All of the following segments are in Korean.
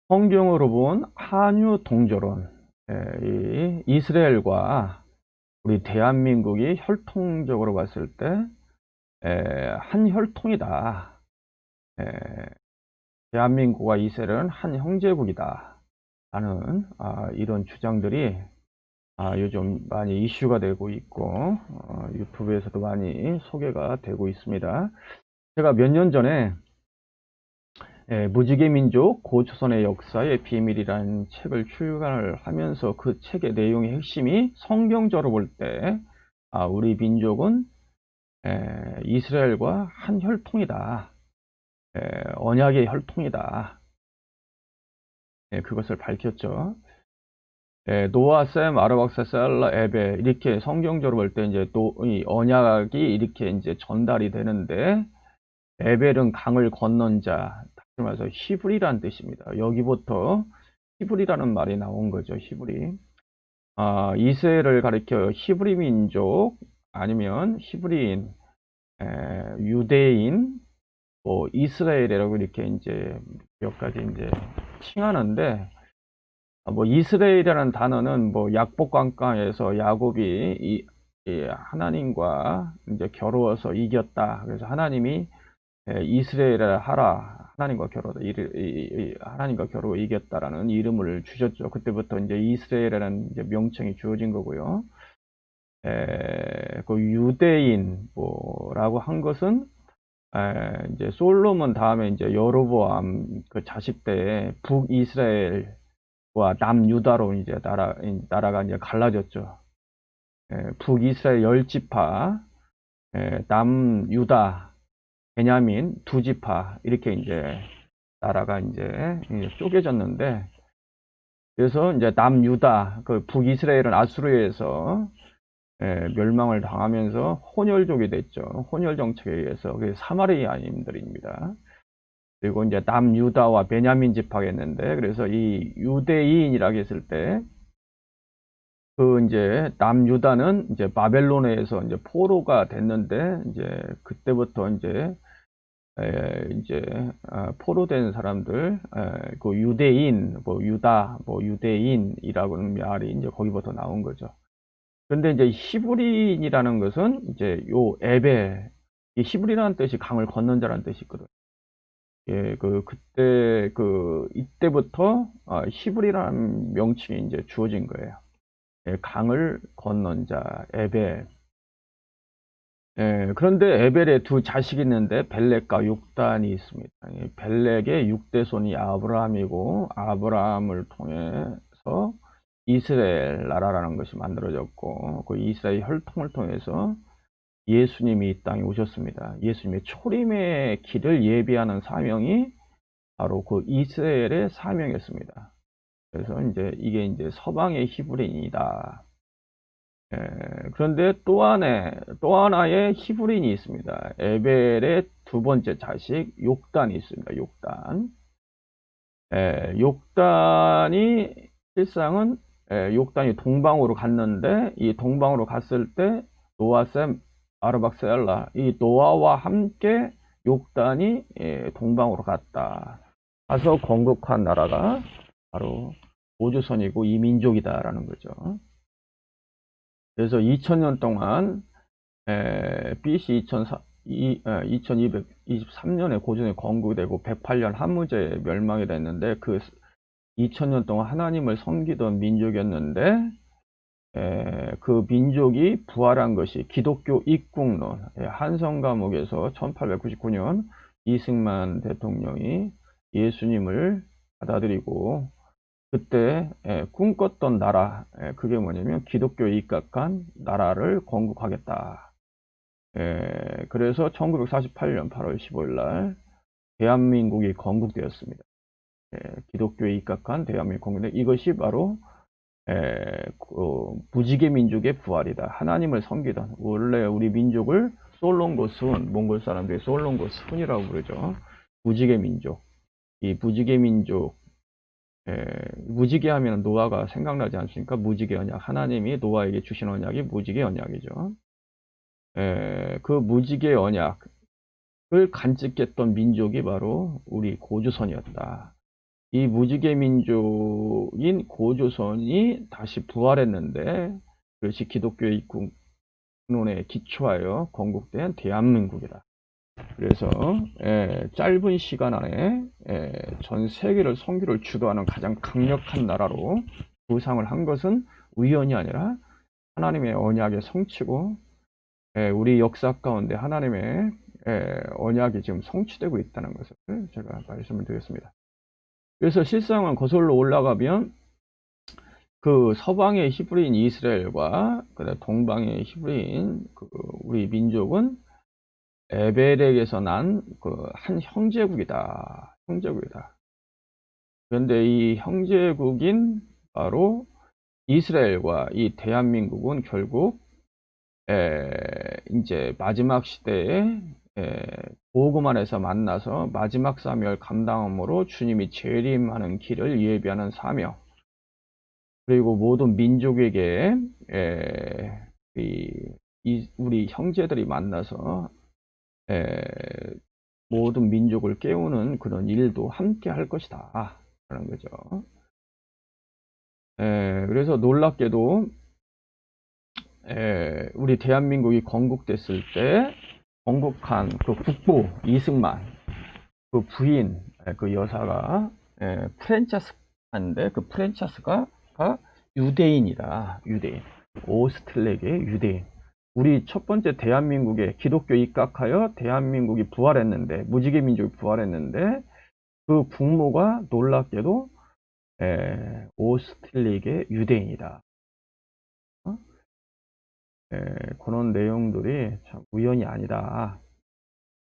성경으로 본 한유 동조론, 이 이스라엘과 우리 대한민국이 혈통적으로 봤을 때 한 혈통이다. 에, 대한민국과 이스라엘은 한 형제국이다. 라는 이런 주장들이 요즘 많이 이슈가 되고 있고 유튜브에서도 많이 소개가 되고 있습니다. 제가 몇 년 전에 무지개 민족 고조선의 역사의 비밀이라는 책을 출간을 하면서 그 책의 내용의 핵심이 성경적으로 볼 때 우리 민족은 이스라엘과 한 혈통이다. 언약의 혈통이다. 그것을 밝혔죠. 노아, 셈, 아르박사, 셀라, 에베 이렇게 성경적으로 볼 때 이제 이 언약이 이렇게 이제 전달이 되는데 에벨은 강을 건넌 자, 다시 말해서 히브리라는 뜻입니다. 여기부터 히브리라는 말이 나온 거죠. 히브리. 이스라엘을 가리켜 히브리 민족 아니면 히브리인, 유대인, 뭐 이스라엘이라고 이렇게 이제 몇 가지 이제 칭하는데 뭐 이스라엘이라는 단어는 뭐 약복강강에서 야곱이 이 하나님과 이제 겨루어서 이겼다. 그래서 하나님이 이스라엘을 하라. 하나님과 겨루어 이겼다라는 이름을 주셨죠. 그때부터 이제 이스라엘이라는 이제 명칭이 주어진 거고요. 그 유대인 뭐라고 한 것은 이제 솔로몬 다음에 이제 여로보암 그 자식 때 북이스라엘과 남유다로 이제 나라가 이제 갈라졌죠. 북이스라엘 10지파, 남유다, 베냐민 두 지파 이렇게 이제 나라가 이제 쪼개졌는데, 그래서 이제 남유다 그 북이스라엘은 아수르에서 멸망을 당하면서 혼혈족이 됐죠. 혼혈 정책에 의해서 그 사마리아인들입니다. 그리고 이제 남유다와 베냐민 지파가 있는데, 그래서 이 유대인이라고 했을 때 그 이제 남유다는 이제 바벨론에서 이제 포로가 됐는데, 이제 그때부터 이제 포로된 사람들, 그 유대인, 뭐 유다, 뭐 유대인이라고는 말이 이제 거기부터 나온 거죠. 그런데 이제 히브리인이라는 것은 이제 요 에베, 이 히브리라는 뜻이 강을 건넌 자라는 뜻이 있거든요. 그때 이때부터 히브리라는 명칭이 이제 주어진 거예요. 강을 건넌 자, 에베. 그런데 에벨의 두 자식이 있는데 벨렉과 육단이 있습니다. 벨렉의 6대손이 아브라함이고, 아브라함을 통해서 이스라엘 나라라는 것이 만들어졌고, 그 이스라엘 혈통을 통해서 예수님이 이 땅에 오셨습니다. 예수님의 초림의 길을 예비하는 사명이 바로 그 이스라엘의 사명이었습니다. 그래서 이제 이게 이제 서방의 히브리인이다. 그런데 또 하나의 히브리인이 있습니다. 에벨의 두 번째 자식 욕단이 있습니다. 욕단. 욕단이 실상은 욕단이 동방으로 갔는데, 이 동방으로 갔을 때 노아셈, 아르박셀라 이 노아와 함께 욕단이 동방으로 갔다. 가서 건국한 나라가 바로 오조선이고 이민족이다라는 거죠. 그래서 2000년 동안 BC 2223년에 고전에 건국이 되고 108년 한무제에 멸망이 됐는데, 그 2000년 동안 하나님을 섬기던 민족이었는데, 그 민족이 부활한 것이 기독교 입국론, 한성 과목에서 1899년 이승만 대통령이 예수님을 받아들이고 그때 꿈꿨던 나라, 그게 뭐냐면 기독교에 입각한 나라를 건국하겠다. 그래서 1948년 8월 15일 날 대한민국이 건국되었습니다. 기독교에 입각한 대한민국 건국인데, 이것이 바로 무지개 민족의 부활이다. 하나님을 섬기던, 원래 우리 민족을 솔롱고스훈, 몽골 사람들이 솔롱고스훈이라고 부르죠. 무지개 민족. 이 무지개 민족, 무지개 하면 노아가 생각나지 않습니까? 무지개 언약. 하나님이 노아에게 주신 언약이 무지개 언약이죠. 그 무지개 언약을 간직했던 민족이 바로 우리 고조선이었다. 이 무지개 민족인 고조선이 다시 부활했는데, 그것이 기독교의 입국론에 기초하여 건국된 대한민국이다. 그래서 짧은 시간 안에 전 세계를 선교를 주도하는 가장 강력한 나라로 부상을 한 것은 우연이 아니라 하나님의 언약의 성취고, 우리 역사 가운데 하나님의 언약이 지금 성취되고 있다는 것을 제가 말씀을 드렸습니다. 그래서 실상은 거슬러 올라가면 그 서방의 히브리인 이스라엘과 그다음 동방의 히브리인 우리 민족은 에벨렉에서 난 그 한 형제국이다. 형제국이다. 그런데 이 형제국인 바로 이스라엘과 이 대한민국은 결국 이제 마지막 시대에 복음 안에서 만나서 마지막 사명을 감당함으로 주님이 재림하는 길을 예비하는 사명, 그리고 모든 민족에게 우리 형제들이 만나서 모든 민족을 깨우는 그런 일도 함께 할 것이다 라는 거죠. 그래서 놀랍게도 우리 대한민국이 건국됐을 때 건국한 그 국보 이승만 그 부인 그 여사가 프란체스카인데, 그 프란체스카가 유대인이다. 유대인. 오스틀렉의 유대인. 우리 첫 번째 대한민국에 기독교 입각하여 대한민국이 부활했는데, 무지개 민족이 부활했는데, 그 국모가 놀랍게도 오스틀릭의 유대인이다. 그런 내용들이 참 우연이 아니다.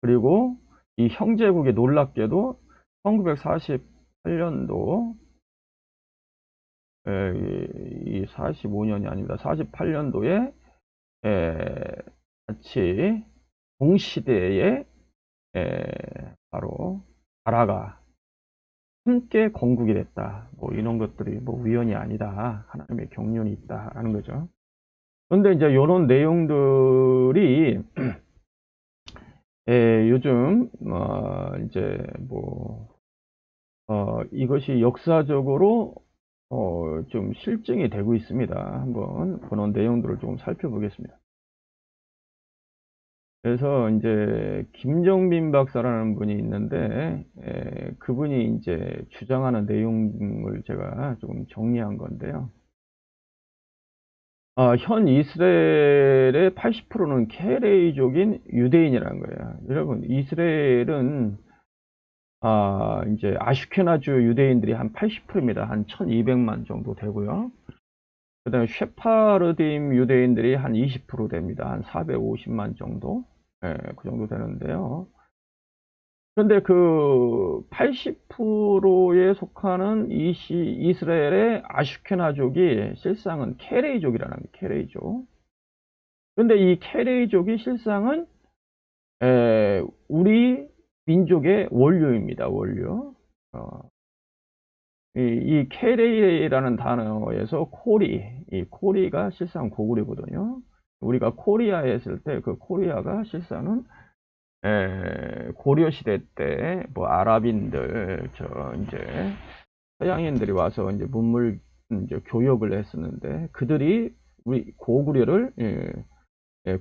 그리고 이 형제국이 놀랍게도 1948년도 이 45년이 아닙니다. 48년도에 같이 동시대에 바로 나라가 함께 건국이 됐다. 뭐 이런 것들이 뭐 우연이 아니다. 하나님의 경륜이 있다라는 거죠. 그런데 이제 이런 내용들이 요즘 이제 뭐 이것이 역사적으로 좀 실증이 되고 있습니다. 한번 그런 내용들을 좀 살펴보겠습니다. 그래서 이제 김정민 박사라는 분이 있는데 그분이 이제 주장하는 내용을 제가 조금 정리한 건데요. 현 이스라엘의 80%는 케레이족인 유대인이라는 거예요. 여러분, 이스라엘은 이제 아슈케나주 유대인들이 한 80%입니다. 한 1200만 정도 되고요. 그 다음에 쉐파르딤 유대인들이 한 20% 됩니다. 한 450만 정도. 그 정도 되는데요. 그런데 그 80%에 속하는 이스라엘의 아슈케나족이 실상은 케레이족이라는 거예요. 케레이족. 그런데 이 케레이족이 실상은 우리 민족의 원류입니다. 원류. 이 케레이라는 단어에서 이 코리가 실상 고구려거든요. 우리가 코리아에 있을 때 그 코리아가 실상은 고려 시대 때 뭐 아랍인들 이제 서양인들이 와서 이제 문물 이제 교역을 했었는데, 그들이 우리 고구려를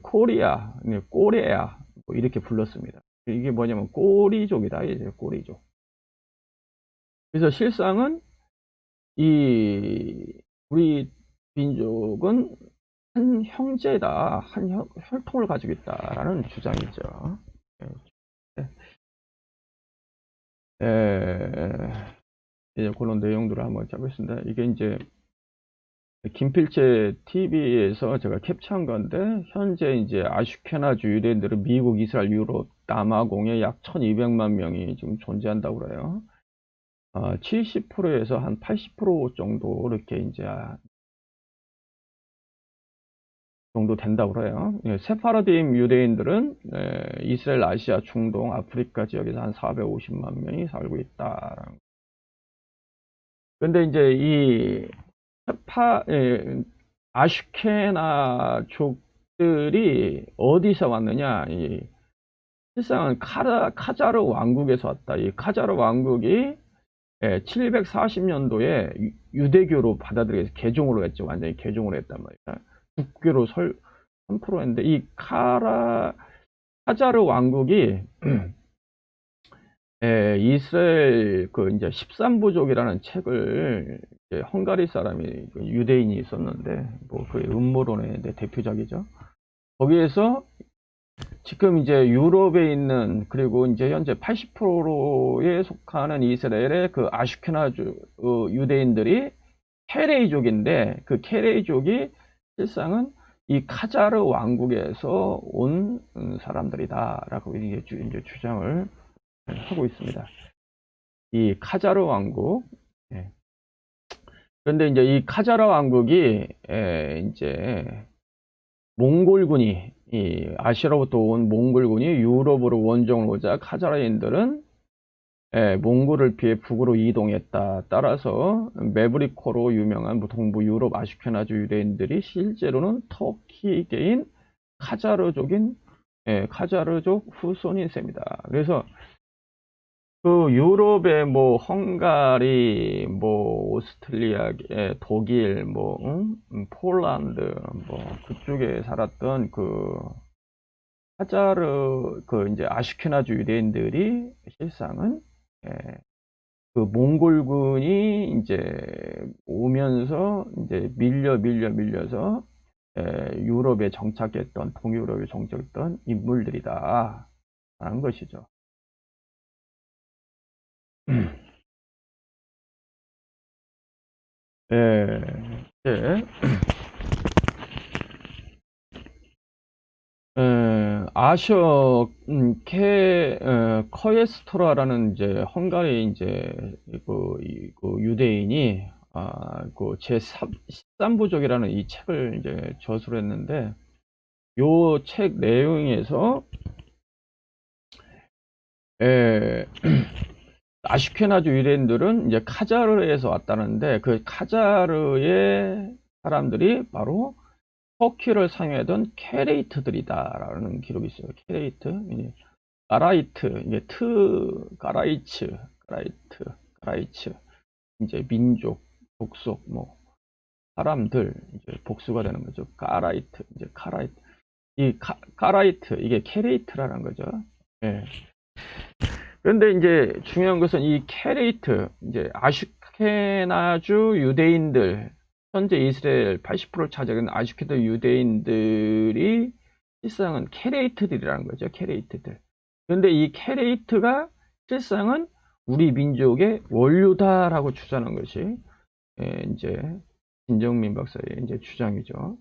코리아, 꼬레아 뭐 이렇게 불렀습니다. 이게 뭐냐면 꼬리족이다. 이제 꼬리족. 그래서 실상은 우리 민족은 한 형제다, 한 혈통을 가지고 있다라는 주장이죠. 이제 그런 내용들을 한번 잡겠습니다. 이게 이제 김필재 TV에서 제가 캡처한 건데, 현재 이제 아슈케나주 유대인들은 미국, 이스라엘, 유럽, 남아공에 약 1200만 명이 지금 존재한다고 그래요. 70%에서 한 80% 정도 이렇게 이제 정도 된다고 그래요. 세파라딤 유대인들은 이스라엘, 아시아, 중동, 아프리카 지역에서 한 450만 명이 살고 있다. 그런데 이제 이 아슈케나족들이 어디서 왔느냐? 실상은 카자르 왕국에서 왔다. 이 카자르 왕국이 740년도에 유대교로 받아들여서 개종으로 했죠. 완전히 개종으로 했단 말이야. 국교로 3%했는데 이 카자르 왕국이 이스라엘 그 이제 13부족이라는 책을 이제 헝가리 사람이 유대인이 있었는데 뭐 그 음모론의 대표작이죠. 거기에서 지금 이제 유럽에 있는 그리고 이제 현재 80%에 속하는 이스라엘의 그 아슈케나주 유대인들이 케레이족인데 그 케레이족이 실상은 이 카자르 왕국에서 온 사람들이다라고 이제 주장을 하고 있습니다. 이 카자르 왕국. 그런데 이제 이 카자르 왕국이 이제 몽골군이 이 아시아로부터 온 몽골군이 유럽으로 원정을 오자 카자르인들은 몽골을 피해 북으로 이동했다. 따라서 메브리코로 유명한 동부 유럽 아슈케나주 유대인들이 실제로는 터키계인 카자르족 후손인 셈이다. 그래서 그 유럽의 뭐 헝가리, 뭐 오스트리아, 독일, 뭐 폴란드, 뭐 그쪽에 살았던 그 카자르 그 이제 아슈케나주 유대인들이 실상은 그 몽골군이 이제 오면서 이제 밀려서 유럽에 정착했던 동유럽에 정착했던 인물들이다라는 것이죠. 예, 예. 아셔 커에스토라라는 이제 헝가리 이제 그 유대인이 그 제 13부족이라는 이 책을 이제 저술을 했는데 요 책 내용에서 아슈케나주 유대인들은 이제 카자르에서 왔다는데 그 카자르의 사람들이 바로 터키를 상회하던 케레이트들이다라는 기록이 있어요. 케레이트, 가라이트, 이게 가라이츠, 이제 민족, 복속, 뭐 사람들 이제 복수가 되는 거죠. 가라이트, 이제 카라이트, 가라이트 이게 케레이트라는 거죠. 예. 그런데 이제 중요한 것은 이 케레이트, 이제 아슈케나주 유대인들, 현재 이스라엘 80%를 차지하는 아슈케나주 유대인들이 실상은 케레이트들이라는 거죠. 케레이트들. 그런데 이 케레이트가 실상은 우리 민족의 원류다라고 주장하는 것이 이제 진정민 박사의 이제 주장이죠.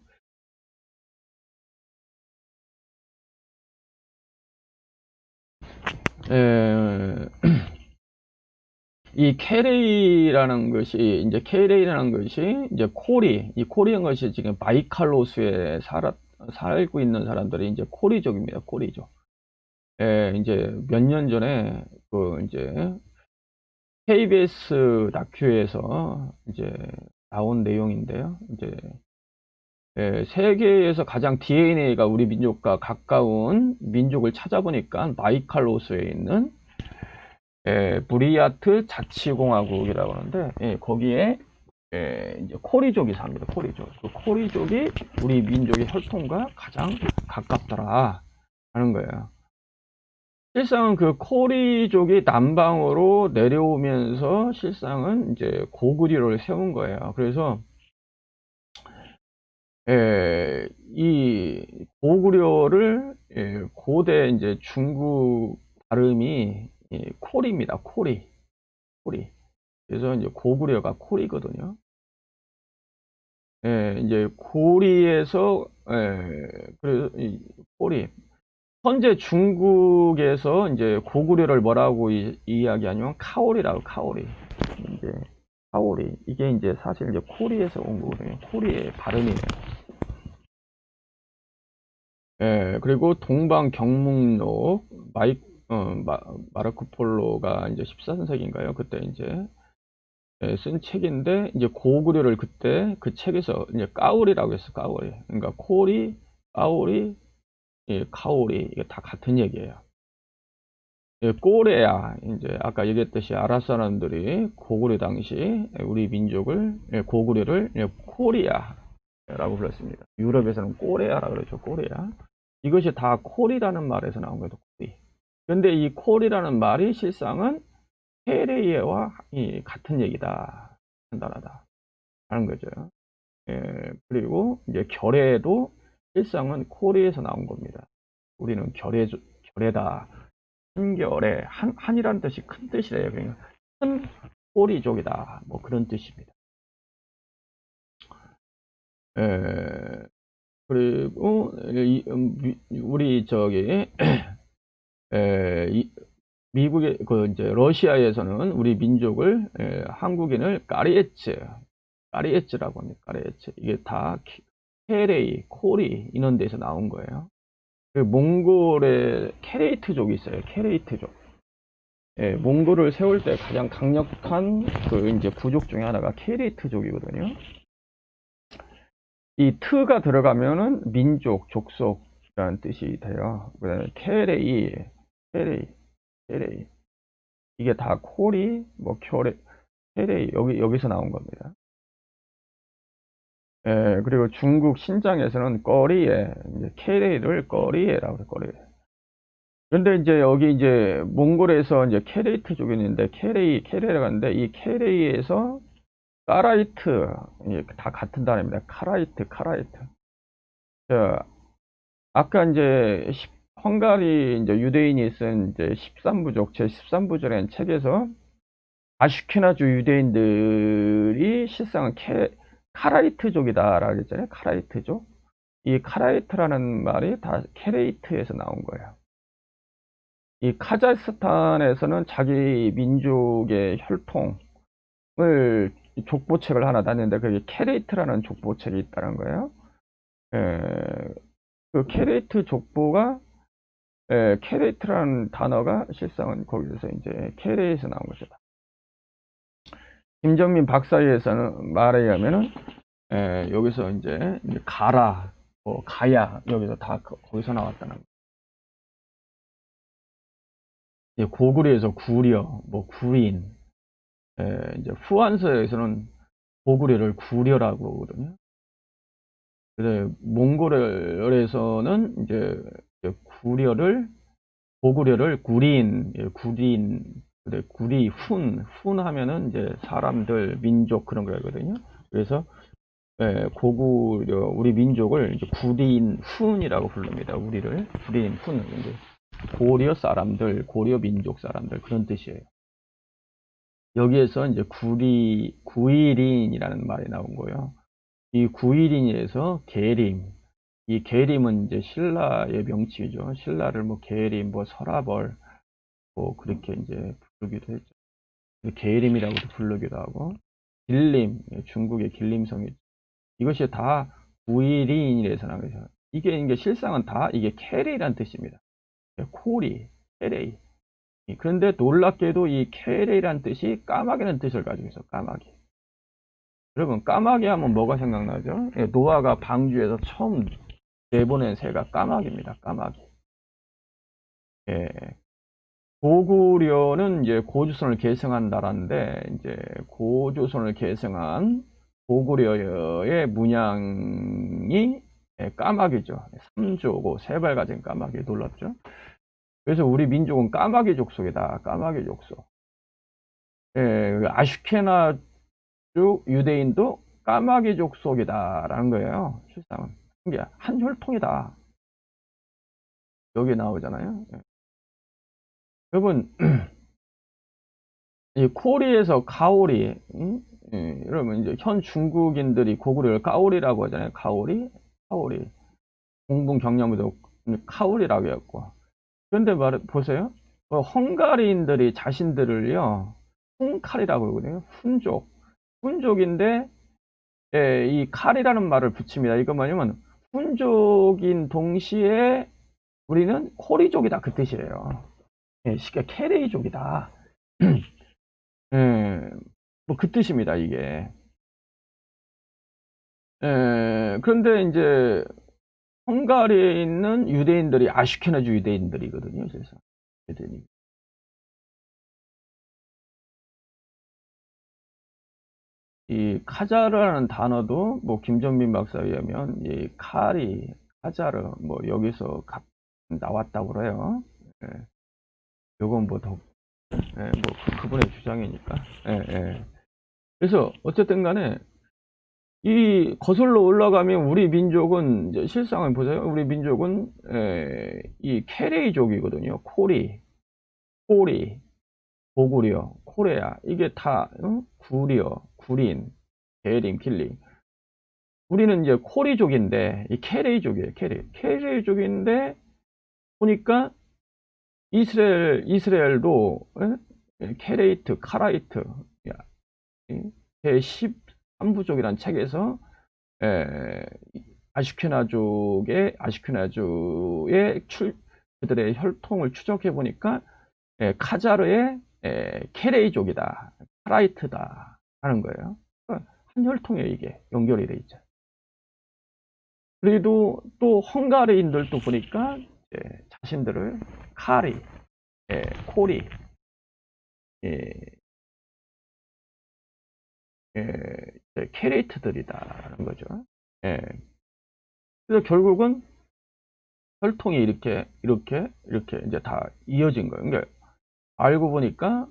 이 케레이라는 것이 이제 이 코리인 것이 지금 바이칼로스에 살고 있는 사람들이 이제 코리족입니다. 코리족. 이제 몇 년 전에 그 이제 KBS 다큐에서 이제 나온 내용인데요. 이제 세계에서 가장 DNA가 우리 민족과 가까운 민족을 찾아보니까 바이칼로스에 있는 브리야트 자치공화국이라고 하는데 거기에 이제 코리족이 삽니다. 코리족. 그 코리족이 우리 민족의 혈통과 가장 가깝더라 하는 거예요. 실상은 그 코리족이 남방으로 내려오면서 실상은 이제 고구려를 세운 거예요. 그래서 이 고구려를 고대 이제 중국 발음이 코리입니다. 코리. 그래서 이제 고구려가 코리거든요. 이제 고리에서 그래서 이 코리. 현재 중국에서 이제 고구려를 뭐라고 이야기하냐면 카오리라고 카오리. 이제 카오리 이게 이제 사실 이제 코리에서 온 거거든요. 코리의 발음이에요. 그리고 동방 경묵록 마르코 폴로가 이제 14세기인가요? 그때 이제 쓴 책인데 이제 고구려를 그때 그 책에서 이제 까우리라고 했어. 까우리. 그러니까 코리, 까우리, 카오리 이게 다 같은 얘기예요. 예, 꼬레야, 이제 아까 얘기했듯이 아랍 사람들이 고구려 당시 우리 민족을, 고구려를 코리아라고 불렀습니다. 유럽에서는 꼬레아라고 그러죠. 꼬레아. 이것이 다 콜이라는 말에서 나온 거예요. 콜이. 그런데 이 콜이라는 말이 실상은 페레이와 같은 얘기다. 간단하다. 하는 거죠. 예, 그리고 이제 결례도 실상은 콜에서 나온 겁니다. 우리는 결례다. 한결에 한이라는 뜻이 큰 뜻이래요. 그러니까 큰 꼬리족이다. 뭐 그런 뜻입니다. 에, 그리고 우리 저기 미국의 그 이제 러시아에서는 우리 민족을 한국인을 까리에츠라고 합니다. 까리에츠. 이게 다 케레이, 코리 이런 데서 나온 거예요. 그 몽골의 케레이트족이 있어요. 케레이트족. 예, 몽골을 세울 때 가장 강력한 그 이제 부족 중에 하나가 케레이트족이거든요. 이 트가 들어가면은 민족, 족속이라는 뜻이 돼요. 그다음에 케레이. 이게 다 코리, 뭐 케레이 여기서 나온 겁니다. 예, 그리고 중국 신장에서는 꺼리에, 이제 케레이를 꺼리에라고 그래요. 꺼리에. 근데 이제 여기 이제 몽골에서 이제 케레이트족이 있는데 케레이라고 하는데 이 케레이에서 까라이트, 다 같은 단어입니다. 카라이트. 자, 아까 이제 헝가리 이제 유대인이 쓴 이제 13부족, 제 13부족이라는 책에서 아슈케나주 유대인들이 실상은 카라이트족이다라고 했잖아요. 카라이트족. 이 카라이트라는 말이 다 케레이트에서 나온 거예요. 이 카자흐스탄에서는 자기 민족의 혈통을 족보책을 하나 놨는데 그게 케레이트라는 족보책이 있다는 거예요. 그 케레이트 족보가 케레이트라는 단어가 실상은 거기서 이제 케레에서 나온 거죠. 김정민 박사에서는 말에 의하면은 여기서 이제 가라, 뭐 가야 여기서 다 거기서 나왔다는 거예요. 고구려에서 구려, 뭐 구인, 이제 후한서에서는 고구려를 구려라고 그러거든요. 그래서 몽골에서는 이제 고구려를 구린, 그래, 훈 하면은 이제 사람들, 민족 그런 거거든요. 그래서 고구려, 우리 민족을 이제 훈이라고 부릅니다. 우리를 훈, 이제 고려 사람들, 고려 민족 사람들 그런 뜻이에요. 여기에서 이제 구일인이라는 말이 나온 거예요. 이 구일인에서 계림, 이 계림은 이제 신라의 명칭이죠. 신라를 뭐 계림, 뭐 서라벌, 뭐 그렇게 이제 부르기도 했죠. 계림이라고도 부르기도 하고, 길림, 중국의 길림성이 이것이 다 구일인에서 나온 거죠. 이게 실상은 다 이게 케레이라는 뜻입니다. 코리, 케레이. 그런데 놀랍게도 이 케레이라는 뜻이 까마귀라는 뜻을 가지고 있어. 까마귀. 여러분 까마귀 하면 뭐가 생각나죠? 노아가 방주에서 처음 내보낸 새가 까마귀입니다. 까마귀. 예. 고구려는 이제 고조선을 계승한 나라인데 이제 고조선을 계승한 고구려의 문양이 까마귀죠. 삼조고 세 발 가진 까마귀. 놀랍죠? 그래서 우리 민족은 까마귀 족속이다. 까마귀 족속. 아슈케나주 유대인도 까마귀 족속이다라는 거예요. 실상은 이게 한 혈통이다. 여기 나오잖아요. 여러분 이 코리에서 가오리, 여러분 이제 현 중국인들이 고구려를 가오리라고 하잖아요. 가오리. 공분 경념부도 카오리라고 했고. 그런데 보세요. 헝가리인들이 자신들을요 훈칼이라고 그러거든요. 훈족인데 이 칼이라는 말을 붙입니다. 이거 뭐냐면 훈족인 동시에 우리는 코리족이다 그 뜻이에요. 쉽게 케레이족이다. 뭐 그 뜻입니다 이게. 그런데 이제 헝가리에 있는 유대인들이 아슈케나주 유대인들이거든요. 그래서 유대인이. 이 카자르라는 단어도 뭐 김정민 박사에 의하면 이 카리, 카자르 뭐 여기서 나왔다고 그래요. 예. 요건 뭐 더, 예, 뭐 그분의 주장이니까. 예, 예. 그래서 어쨌든 간에 이 거슬러 올라가면 우리 민족은 이제 실상을 보세요. 우리 민족은 이 캐레이족이거든요. 코리, 고구려, 코레아 이게 다 구리어, 구린, 게림, 킬링. 우리는 이제 코리족인데 이 캐레이족이에요. 캐레이족인데 보니까 이스라엘도 캐레이트, 카라이트 제 13부족이라는 책에서 에, 아시케나주의 그들의 혈통을 추적해 보니까 카자르의 케레이족이다, 카라이트다 하는 거예요. 그러니까 한 혈통에 이게 연결이 돼 있죠. 그래도 또 헝가리인들도 보니까 자신들을 카리, 코리, 캐레이트들이다라는 거죠. 예. 그래서 결국은 혈통이 이렇게 이제 다 이어진 거예요. 그러니까 알고 보니까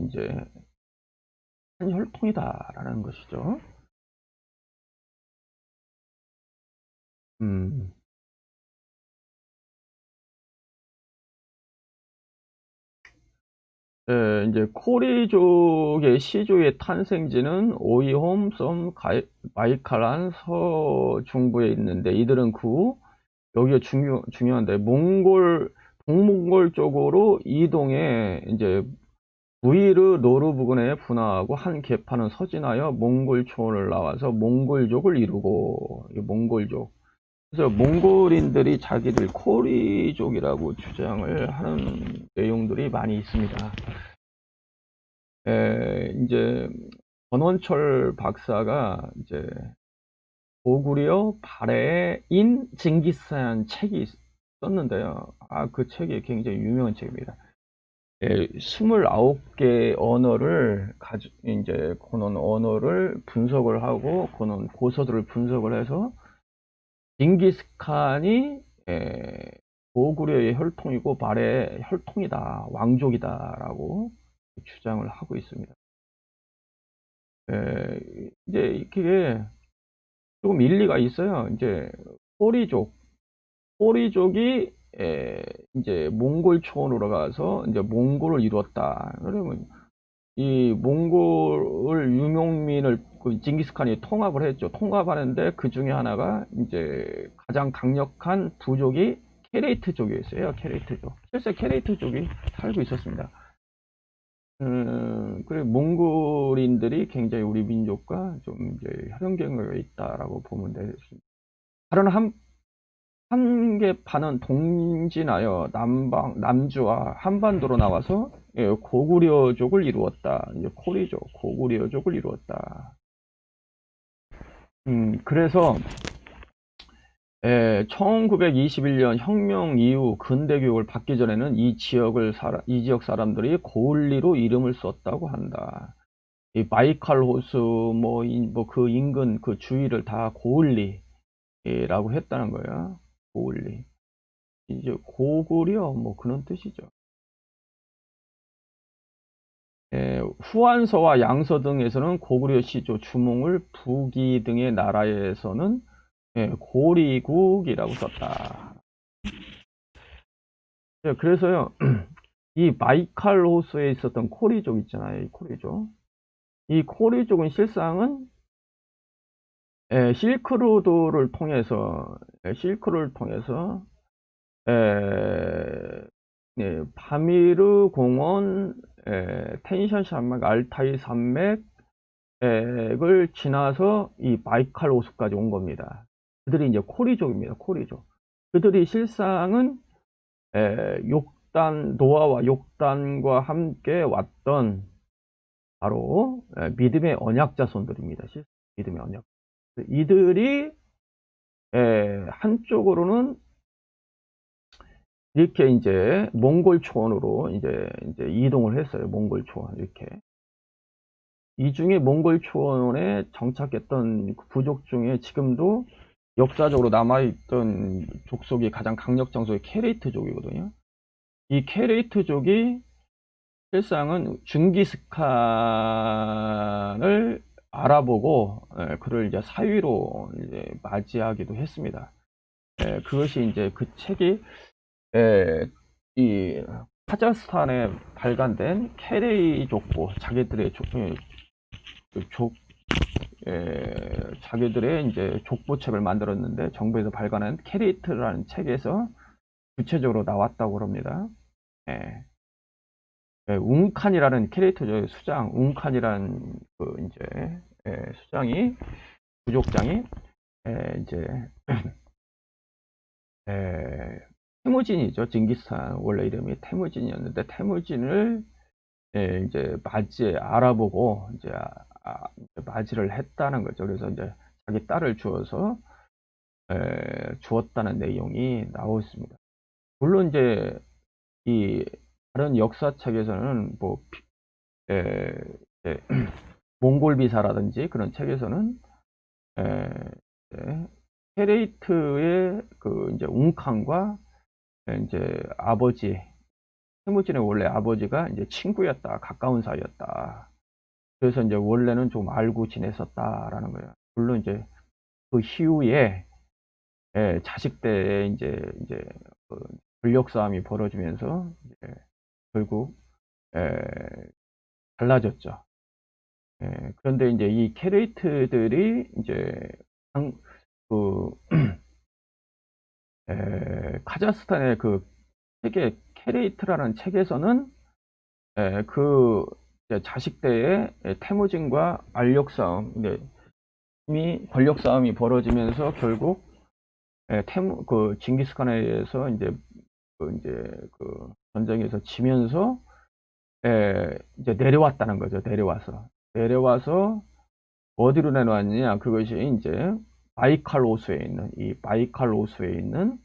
이제 한 혈통이다라는 것이죠. 음. 이제 코리족의 시조의 탄생지는 오이홈, 썸, 바이칼란 서중부에 있는데 이들은 여기가 중요한데 동몽골 쪽으로 이동해 이제 무이르 노르 부근에 분화하고 한 계파는 서진하여 몽골 초원을 나와서 몽골족을 이루고 몽골족. 그래서 몽골인들이 자기들 코리족이라고 주장을 하는 내용들이 많이 있습니다. 이제 권원철 박사가 이제 고구려 발해인 징기스칸 책이 썼는데요. 그 책이 굉장히 유명한 책입니다. 29개 언어를 이제 그런 언어를 분석을 하고 그런 고서들을 분석을 해서 징기스칸이 고구려의 혈통이고 발해의 혈통이다, 왕족이다라고 주장을 하고 있습니다. 이제 그게 조금 일리가 있어요. 이제 호리족이 이제 몽골 초원으로 가서 이제 몽골을 이뤘다. 그러면 이 몽골 유목민을 징기스칸이 통합을 했죠. 통합하는데 그 중에 하나가 이제 가장 강력한 부족이 케레이트족이었어요. 케레이트족. 실제 케레이트족이 살고 있었습니다. 그리고 몽골인들이 굉장히 우리 민족과 좀 이제 혈연경계가 있다라고 보면 되겠습니다. 다른 한 계파는 동진하여 남주와 한반도로 나와서 고구려족을 이루었다. 이제 고구려족을 이루었다. 그래서 1921년 혁명 이후 근대 교육을 받기 전에는 이 지역 사람들이 고을리로 이름을 썼다고 한다. 이 바이칼 호수 뭐 그 인근 그 주위를 다 고을리라고 했다는 거예요. 고을리. 이제 고구려 뭐 그런 뜻이죠. 후한서와 양서 등에서는 고구려 시조 주몽을 부기 등의 나라에서는 고리국이라고 썼다. 그래서요, 이 바이칼 호수에 있었던 코리족 있잖아요. 이 코리족은 실상은 실크로드를 통해서 파미르 공원, 텐션 산맥, 알타이 산맥을 지나서 이 바이칼 호수까지 온 겁니다. 그들이 이제 코리족입니다. 코리족. 그들이 실상은 노아와 욕단과 함께 왔던 바로 믿음의 언약 자손들입니다. 믿음의 언약. 이들이 한쪽으로는 이렇게 이제 몽골 초원으로 이제 이동을 했어요. 몽골 초원 이렇게. 이 중에 몽골 초원에 정착했던 그 부족 중에 지금도 역사적으로 남아있던 족속이 가장 강력 장소의 케레이트족이거든요. 이 케레이트족이 실상은 징기스칸을 알아보고 그를 이제 사위로 이제 맞이하기도 했습니다. 그것이 이제 그 책이 이 카자흐스탄에 발간된 케레이 족보 자기들의 자기들의 이제 족보책을 만들었는데 정부에서 발간한 케레이트라는 책에서 구체적으로 나왔다고 합니다. 웅칸이라는 캐릭터죠. 수장, 웅칸이라는 그 이제 수장이 부족장이 이제 태무진이죠. 징기스칸 원래 이름이 태무진이었는데 태무진을 이제 맞이에 알아보고 이제 맞이를 했다는 거죠. 그래서 이제 자기 딸을 주었다는 내용이 나오고 있습니다. 물론 이제 이 다른 역사책에서는 뭐 몽골비사라든지 그런 책에서는 헤레이트의 그 이제 웅칸과 이제 아버지 태무진의 원래 아버지가 이제 친구였다, 가까운 사이였다. 그래서 이제 원래는 좀 알고 지냈었다라는 거예요. 물론 이제 그 이후에 자식 때에 이제 그 권력 싸움이 벌어지면서 이제 결국 달라졌죠. 그런데 이제 이 캐레이트들이 이제 그 카자흐스탄의 그 책의 케레이트라는 책에서는 그 자식 때에 태무진과 알력 싸움, 권력 싸움이 벌어지면서 결국 그 징기스칸에 의해서 이제 그 전쟁에서 지면서 이제 내려왔다는 거죠. 내려와서 어디로 내려왔느냐? 그것이 이제 바이칼 호수에 있는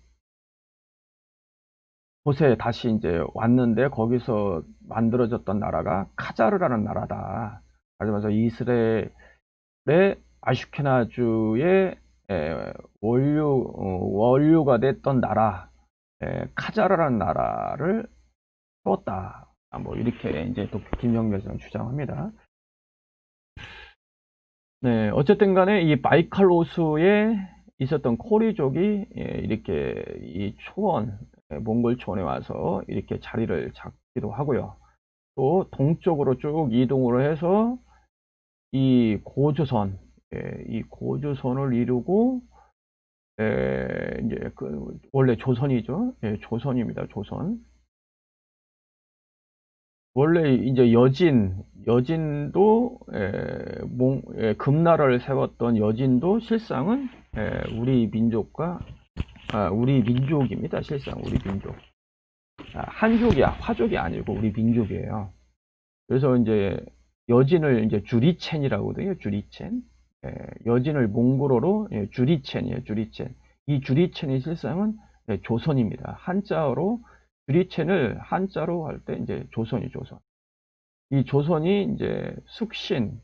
곳에 다시 이제 왔는데 거기서 만들어졌던 나라가 카자르라는 나라다. 말하자면 이스라엘의 아슈케나주의 원류가 됐던 나라, 카자르라는 나라를 세웠다. 뭐 이렇게 이제 또 김영렬은 주장합니다. 네, 어쨌든 간에 이 바이칼 호수에 있었던 코리족이 이렇게 이 몽골 초원에 와서 이렇게 자리를 잡기도 하고요. 또 동쪽으로 쭉 이동을 해서 이 고조선을 이루고 이제 원래 조선이죠. 조선입니다. 조선. 원래 이제 여진도 금나라를 세웠던 여진도 실상은 우리 민족입니다. 실상 우리 민족. 화족이 아니고 우리 민족이에요. 그래서 이제 여진을 이제 주리첸이라고 하거든요. 주리첸. 여진을 몽골어로 주리첸이에요. 주리첸. 이 주리첸이 실상은 조선입니다. 주리첸을 한자로 할 때 이제 조선이 조선. 이 조선이 이제 숙신,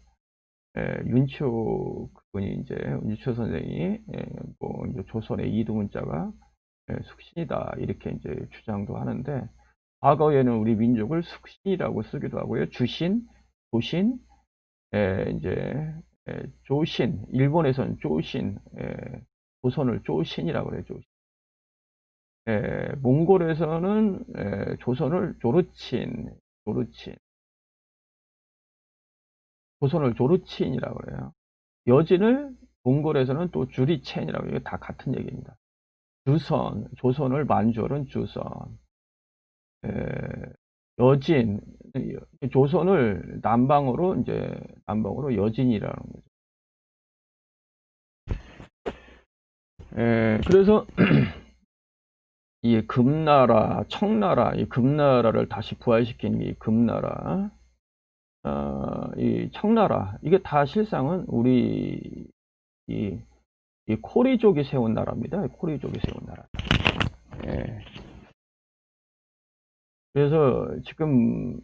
윤초 선생이 뭐 이제 조선의 이두문자가 숙신이다 이렇게 이제 주장도 하는데 과거에는 우리 민족을 숙신이라고 쓰기도 하고요. 주신, 조신, 이제 조신, 일본에서는 조신, 조선을 조신이라고 그래요. 조신. 몽골에서는 조선을 조르친이라고 그래요. 여진을 몽골에서는 또 주리첸이라고 해요. 다 같은 얘기입니다. 조선을 만주어는 주선. 여진, 조선을 남방으로 여진이라는 거죠. 그래서 이 금나라, 청나라, 이 금나라를 다시 부활시킨 이 금나라, 이 청나라, 이게 다 실상은 이 코리족이 세운 나라입니다. 코리족이 세운 나라. 그래서 지금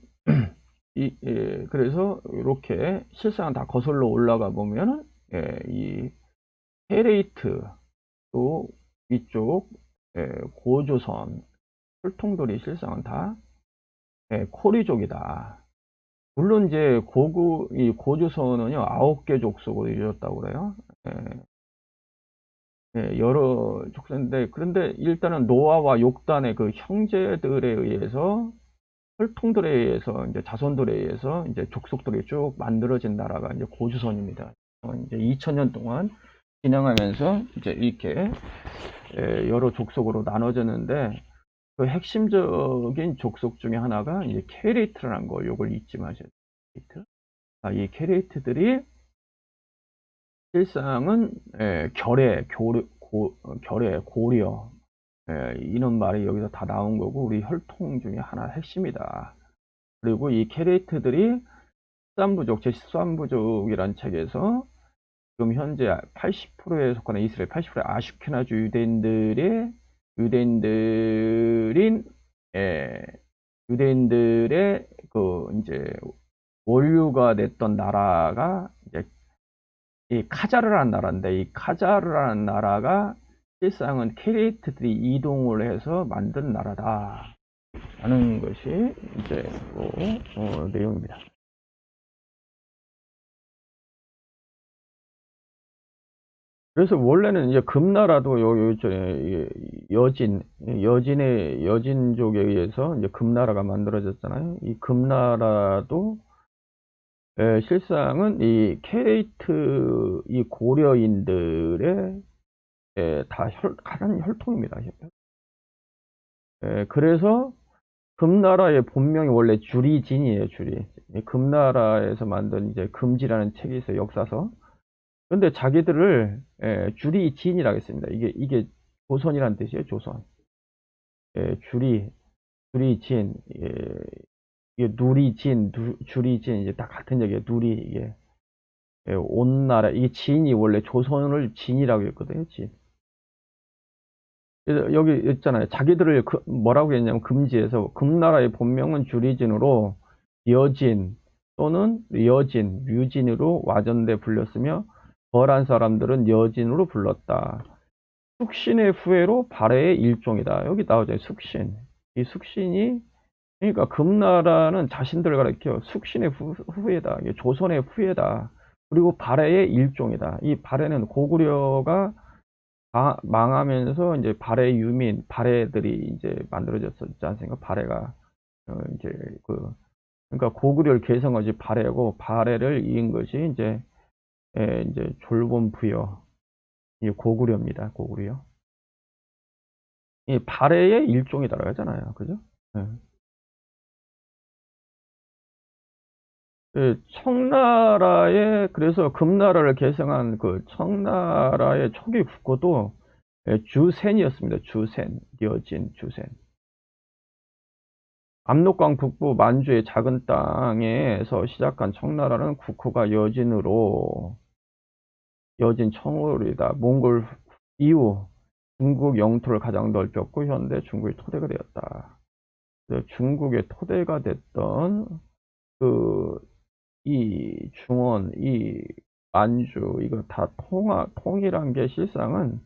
그래서 이렇게 실상 다 거슬러 올라가 보면은 이 헤레이트 또 이쪽 고조선 혈통들이 실상은 다 코리족이다. 물론 이제 이 고조선은요 9개 족속으로 이루어졌다고 그래요. 여러 족속인데 그런데 일단은 노아와 욕단의 그 형제들에 의해서 혈통들에 의해서 이제 자손들에 의해서 이제 족속들이 쭉 만들어진 나라가 이제 고조선입니다. 이제 2000년 동안 진행하면서 이제 이렇게 여러 족속으로 나눠졌는데 그 핵심적인 족속 중에 하나가 이제 케레이트라는 거, 요걸 잊지 마셔야 돼요. 이 케레이트들이 실상은 결의, 고려 이런 말이 여기서 다 나온 거고 우리 혈통 중에 하나 핵심이다. 그리고 이 케레이트들이 13부족, 제13부족이란 책에서 지금 현재 80%에 속하는 이스라엘 80%의 아슈케나주 유대인들의 그 이제 원류가 됐던 나라가 이제 이 카자르라는 나라인데 이 카자르라는 나라가 실상은 케레이트들이 이동을 해서 만든 나라다 라는 것이 이제 내용입니다. 그래서 원래는 이제 금나라도 요전에 여진족에 의해서 이제 금나라가 만들어졌잖아요. 이 금나라도 실상은 이 케레이트 이 고려인들의 다 가는 혈통입니다. 그래서 금나라의 본명이 원래 주리진이에요. 주리. 금나라에서 만든 이제 금지라는 책이 있어요. 역사서. 근데 자기들을 주리진이라고 했습니다. 이게 조선이라는 뜻이에요. 조선. 주리진. 이게 누리진, 주리진 이제 다 같은 얘기예요. 누리 이게 온 나라 이게 진이 원래 조선을 진이라고 했거든요. 진. 그래서 여기 있잖아요. 자기들을 뭐라고 했냐면 금지해서 금나라의 본명은 주리진으로 여진 또는 여진, 류진으로 와전대 불렸으며 벌한 사람들은 여진으로 불렀다. 숙신의 후예로 발해의 일종이다. 여기 나오죠. 숙신. 이 숙신이 그러니까 금나라는 자신들을 가리켜 숙신의 후예다. 조선의 후예다. 그리고 발해의 일종이다. 이 발해는 고구려가 망하면서 이제 발해 유민, 발해들이 이제 만들어졌었지 않습니까? 발해가 이제 그러니까 고구려를 개성한 것이 발해고 발해를 이은 것이 이제 졸본부여 이 고구려입니다. 고구려. 이 발해의 일종이다라고 하잖아요. 그죠? 예. 청나라의 그래서 금나라를 개성한 그 청나라의 초기 국호도 주센이었습니다. 주센, 여진, 주센. 압록강 북부 만주의 작은 땅에서 시작한 청나라는 국호가 여진 청홀이다. 몽골 이후 중국 영토를 가장 넓혔고 현대 중국의 토대가 되었다. 중국의 토대가 됐던 이 중원, 이 만주 이거 다 통일한 게 실상은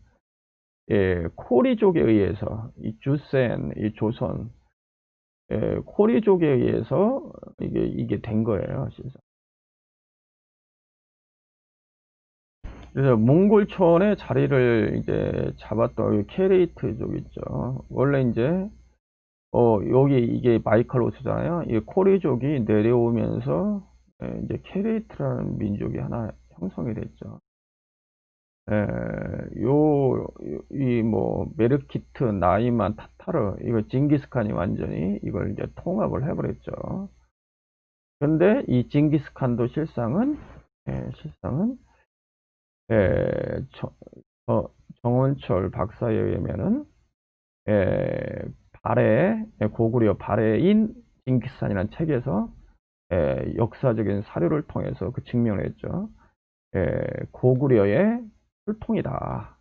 코리족에 의해서 이 주센, 이 조선 코리족에 의해서 이게 된 거예요, 실상. 그래서 몽골촌의 자리를 이제 잡았던 케레이트족 있죠. 원래 이제 여기 이게 마이칼로스잖아요. 이 코리족이 내려오면서 이제 케레이트라는 민족이 하나 형성이 됐죠. 이 뭐 메르키트, 나이만, 타타르 이거 징기스칸이 완전히 이걸 이제 통합을 해버렸죠. 근데 이 징기스칸도 실상은 에, 저, 정원철 박사에 의하면은 고구려 발해인 징기스칸이라는 책에서 역사적인 사료를 통해서 그 증명을 했죠. 고구려의 혈통이다.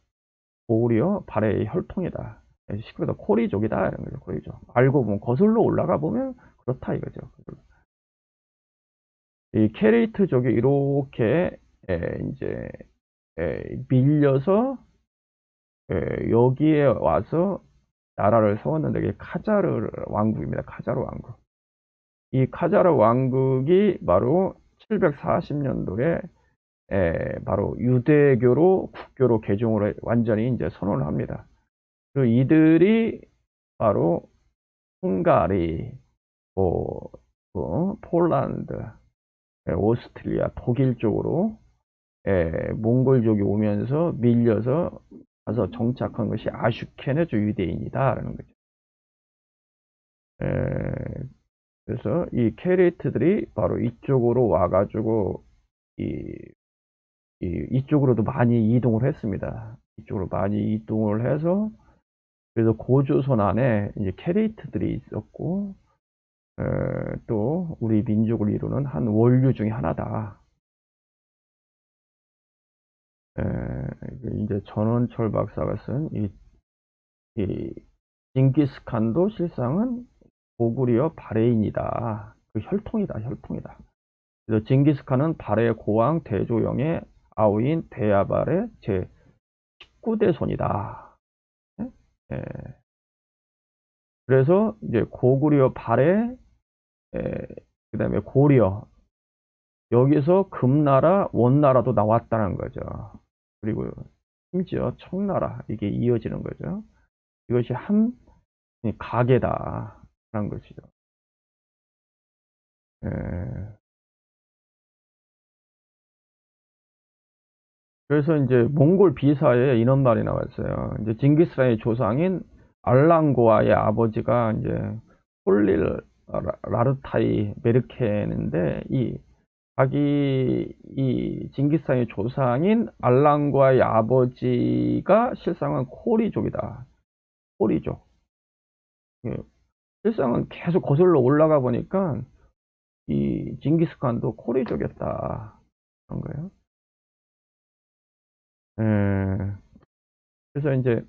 고구려 발해의 혈통이다. 시크에서 코리족이다 이런 거죠. 코리족. 알고 보면 거슬러 올라가 보면 그렇다 이거죠. 이 케레이트족이 이렇게 이제 밀려서 여기에 와서 나라를 세웠는데 이게 카자르 왕국입니다. 카자르 왕국. 이 카자르 왕국이 바로 740년도에 바로 유대교로 국교로 개종을 완전히 이제 선언을 합니다. 그 이들이 바로 헝가리, 뭐, 폴란드, 오스트리아, 독일 쪽으로 몽골족이 오면서 밀려서 가서 정착한 것이 아슈케네즈 유대인이다라는 거죠. 그래서 이 케레이트들이 바로 이쪽으로 와가지고 이쪽으로도 많이 이동을 했습니다. 이쪽으로 많이 이동을 해서 그래서 고조선 안에 이제 케레이트들이 있었고 또 우리 민족을 이루는 한 원류 중에 하나다. 이제 전원철 박사가 쓴 이 징기스칸도 실상은 고구려 발해인이다. 그 혈통이다, 혈통이다. 그래서 징기스칸은 발해 고왕 대조영의 아우인 데야발의 제 19대 손이다. 예. 그래서 이제 고구려 발해, 그 다음에 고려, 여기서 금나라, 원나라도 나왔다는 거죠. 그리고 심지어 청나라, 이게 이어지는 거죠. 이것이 한 가계다라는 것이죠. 그래서 이제 몽골 비사에 이런 말이 나왔어요. 이제 징기스칸의 조상인 알랑고아의 아버지가 이제 홀릴 라르타이 메르케인인데 이 징기스칸의 조상인 알랑고아의 아버지가 실상은 코리족이다. 코리족. 예, 실상은 계속 거슬러 올라가 보니까 이 징기스칸도 코리족이었다. 그런 거예요. 그래서 이제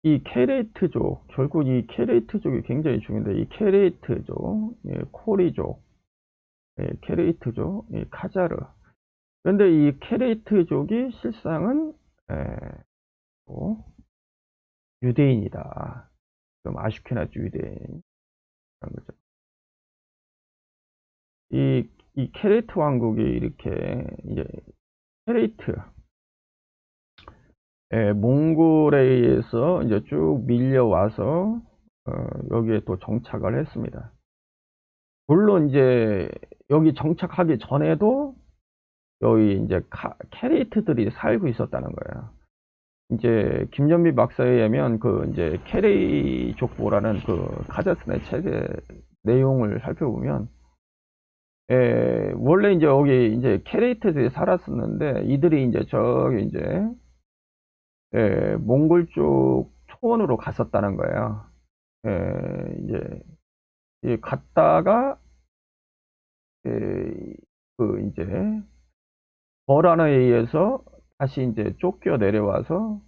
이 케레이트족, 결국 이 케레이트족이 굉장히 중요한데, 이 케레이트족, 코리족, 케레이트족, 카자르. 그런데 이 케레이트족이 실상은 유대인이다. 좀 아슈케나즈 유대인이라는 거죠. 이 케레이트 왕국이 이렇게 이제 케레이트, 몽골에 의해서 이제 쭉 밀려와서 여기에 또 정착을 했습니다. 물론 이제 여기 정착하기 전에도 여기 이제 케레이트들이 살고 있었다는 거예요. 이제 김전미 박사에 의하면 그 이제 케레이 족보라는 그 카자흐스탄의 책의 내용을 살펴보면 원래 이제 여기 이제 케레이트들이 살았었는데 이들이 이제 저기 이제 몽골 쪽 초원으로 갔었다는 거예요. 이제 갔다가 그 이제 거란에 의해서 다시 이제 쫓겨 내려와서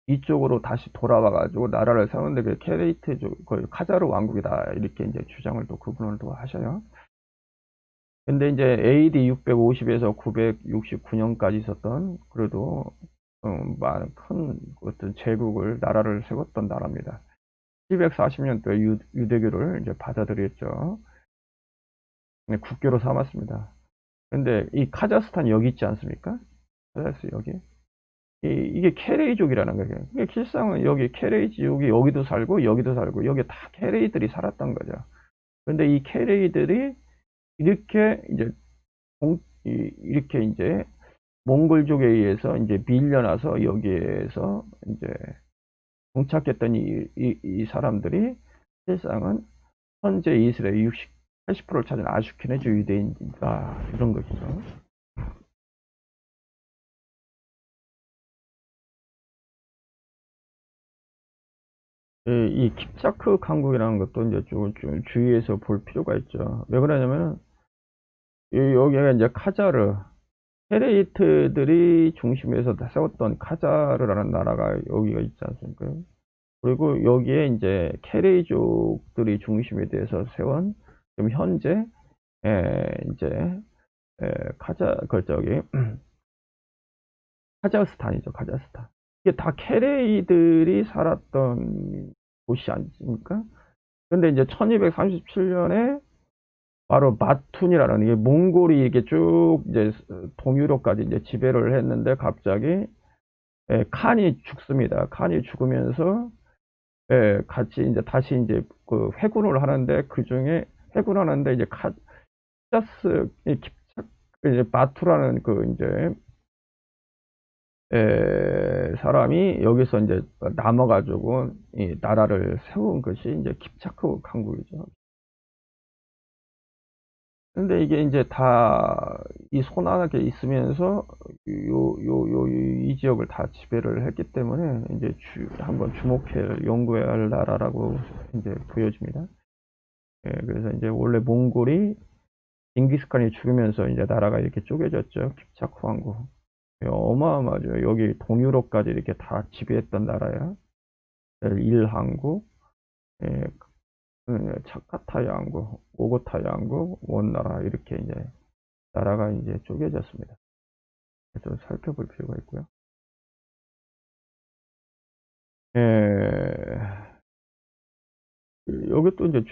이쪽으로 다시 돌아와 가지고 나라를 세우는데 그 케레이트족, 그 카자르 왕국이다 이렇게 이제 주장을 또 그분을 또 하셔요. 근데 이제 AD 650에서 969년까지 있었던 그래도 많은 큰 어떤 제국을 나라를 세웠던 나라입니다. 740년도에 유대교를 이제 받아들였죠. 국교로 삼았습니다. 근데 이 카자흐스탄 여기 있지 않습니까? 카자흐스탄 여기. 이게 케레이족이라는 거예요. 그러니까 실상은 여기 케레이족이 여기도 살고 여기도 살고 여기 다 케레이들이 살았던 거죠. 근데 이 케레이들이 이렇게 이제 이렇게 이제 몽골족에 의해서 이제 밀려나서 여기에서 이제 정착했던 이 사람들이 실상은 현재 이스라엘 80%를 차지한 아슈케네즈 유대인이다 이런 것이죠. 이 킵자크 강국이라는 것도 이제 좀 주의해서 볼 필요가 있죠. 왜 그러냐면은 여기가 이제 카자르 헤레이트들이 중심에서 세웠던 카자르라는 나라가 여기가 있지 않습니까? 그리고 여기에 이제 케레이족들이 중심에 대해서 세운 지금 현재 이제 카자흐스탄이죠. 카자흐스탄. 이게 다 캐레이들이 살았던 곳이 아니십니까? 근데 이제 1237년에 바로 마툰이라는 이게 몽골이 이렇게 쭉 이제 동유럽까지 이제 지배를 했는데 갑자기 칸이 죽습니다. 칸이 죽으면서 같이 이제 다시 이제 그 회군을 하는데 그 중에 회군하는데 이제 카자스 이제 마투라는 그 이제 사람이 여기서 이제 남아가지고 이 나라를 세운 것이 이제 킵차크 강국이죠. 근데 이게 이제 다 이 손안에 있으면서 이 지역을 다 지배를 했기 때문에 이제 한번 연구해야 할 나라라고 이제 보여집니다. 그래서 이제 원래 몽골이 징기스칸이 죽으면서 이제 나라가 이렇게 쪼개졌죠. 킵차크 왕국. 어마어마하죠. 여기 동유럽까지 이렇게 다 지배했던 나라야. 일항국, 예, 차카타 양국, 오고타 양국, 원나라 이렇게 이제 나라가 이제 쪼개졌습니다. 그래서 살펴볼 필요가 있고요. 여기 또 이제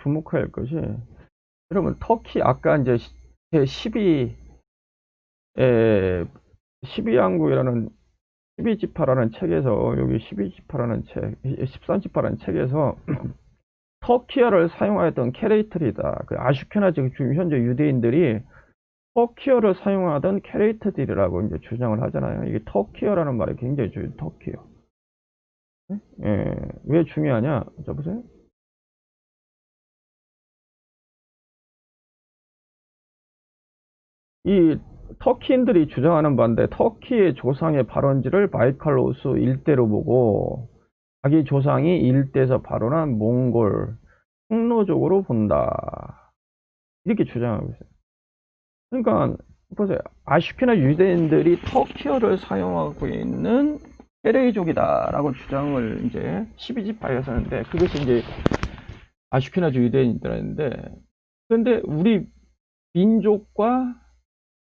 주목해야 할 것이, 여러분 터키 아까 이제 제 12양국이라는 12지파라는 책에서 여기 12지파라는 책, 13지파라는 책에서 터키어를 사용하였던 캐레이터이다. 그 아슈케나지 지금 현재 유대인들이 터키어를 사용하던 캐레이터들이라고 이제 주장을 하잖아요. 이게 터키어라는 말이 굉장히 중요해요. 터키어. 왜 중요하냐? 자 보세요. 이 터키인들이 주장하는 바인데 터키의 조상의 발원지를 바이칼로스 일대로 보고 자기 조상이 일대에서 발원한 몽골 흑로족으로 본다. 이렇게 주장하고 있어요. 그러니까 보세요. 아슈케나 유대인들이 터키어를 사용하고 있는 페레이족이다라고 주장을 이제 12지파에서 하는데 그것이 이제 아슈케나주 유대인들인데 그런데 우리 민족과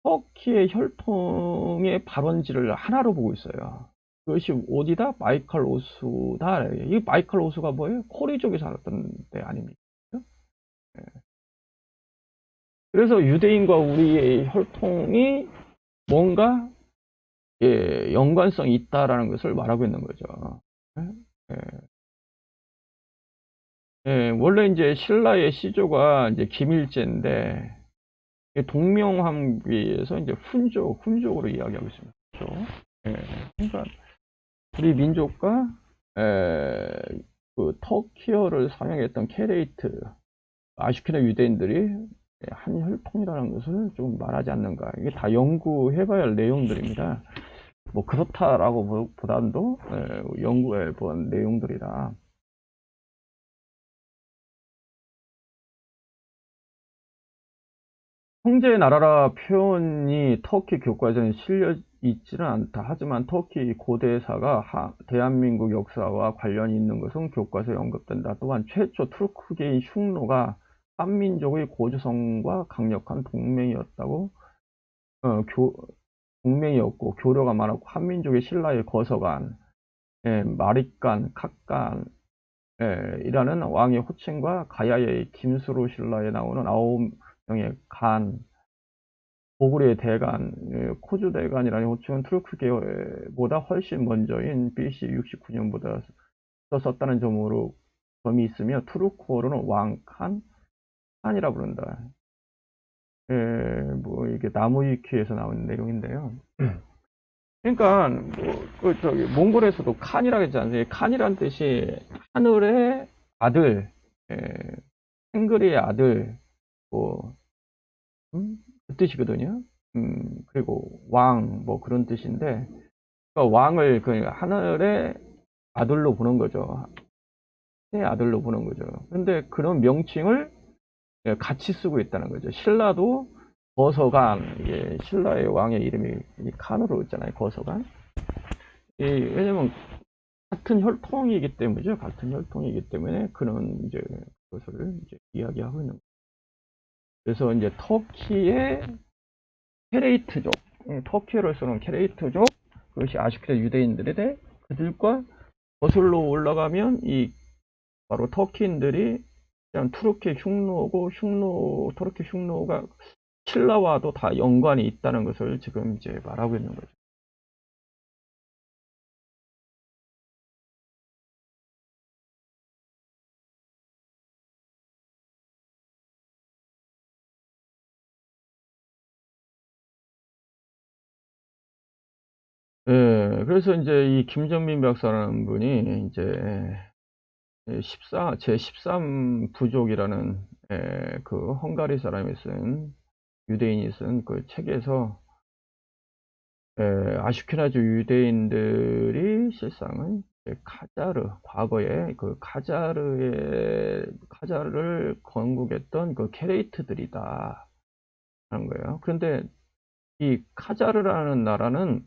터키의 혈통의 발원지를 하나로 보고 있어요. 그것이 어디다? 바이칼로스다. 이 바이칼로스가 뭐예요? 코리족이 살았던 데 아닙니까? 그래서 유대인과 우리의 혈통이 뭔가 연관성이 있다라는 것을 말하고 있는 거죠. 예, 원래 이제 신라의 시조가 이제 김일제인데 동명함비에서 이제 훈족으로 이야기하고 있습니다. 그렇죠? 그러니까 우리 민족과 그 터키어를 사용했던 케레이트 아슈케나 유대인들이 한 혈통이라는 것을 좀 말하지 않는가. 이게 다 연구해봐야 할 내용들입니다. 뭐 그렇다라고 보다도 연구해 본 내용들이라. 형제의 나라라 표현이 터키 교과서에 실려 있지는 않다. 하지만 터키 고대사가 대한민국 역사와 관련이 있는 것은 교과서에 언급된다. 또한 최초 투르크계인 흉노가 한민족의 고주성과 강력한 동맹이었다고 동맹이었고 교류가 많았고 한민족의 신라의 거서관, 마립간, 각간 이라는 왕의 호칭과 가야의 김수로 신라에 나오는 9명의 간, 고구려의 대간, 코주 대간이라는 호칭은 투르크계보다 훨씬 먼저인 BC 69년보다 썼다는 점이 있으며 투르크어로는 왕, 칸이라 부른다. 뭐 이게 나무위키에서 나온 내용인데요. 그러니까 몽골에서도 칸이라고 했지 않습니까? 칸이란 뜻이 하늘의 아들, 에, 탱글의 아들, 뭐 그 뜻이거든요. 그리고 왕, 뭐 그런 뜻인데, 그러니까 왕을 그 하늘의 아들로 보는 거죠. 의 아들로 보는 거죠. 근데 그런 명칭을 같이 쓰고 있다는 거죠. 신라도 거서간, 이게 신라의 왕의 이름이 칸으로 있잖아요. 거서간. 왜냐면 같은 혈통이기 때문이죠. 같은 혈통이기 때문에 그런 이제 그것을 이제 이야기하고 있는 거죠. 그래서 이제 터키의 케레이트족, 터키로서는 케레이트족, 그것이 아슈케나 유대인들인데 그들과 거슬러 올라가면 이 바로 터키인들이 그냥 투르키 흉노고 터르키 흉노가 신라와도 다 연관이 있다는 것을 지금 이제 말하고 있는 거죠. 예, 그래서 이제 이 김정민 박사라는 분이 이제 제13 부족이라는 그 헝가리 사람이 쓴 유대인이 쓴 그 책에서 아슈케나즈 유대인들이 실상은 카자르, 과거에 그 카자르를 건국했던 그 케레이트들이다 하는 거예요. 그런데 이 카자르라는 나라는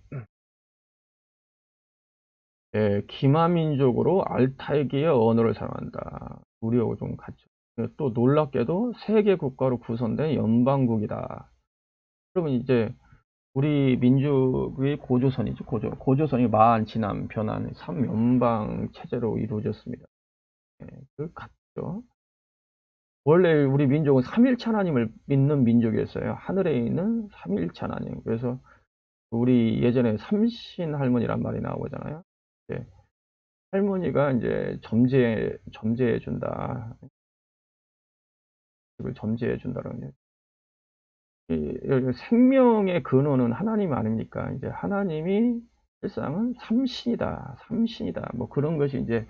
기마민족으로 알타이기의 언어를 사용한다. 우리하고 좀 같죠. 또 놀랍게도 세계 국가로 구성된 연방국이다. 그러면 이제 우리 민족의 고조선이죠. 고조선이 만, 진한, 변한 3연방 체제로 이루어졌습니다. 그 같죠. 원래 우리 민족은 삼일체 하나님을 믿는 민족이었어요. 하늘에 있는 삼일체 하나님. 그래서 우리 예전에 삼신 할머니란 말이 나오잖아요. 할머니가 이제 점제해 준다. 이걸 점제해 준다는 이 생명의 근원은 하나님 아닙니까? 이제 하나님이 실상은 삼신이다, 삼신이다. 뭐 그런 것이 이제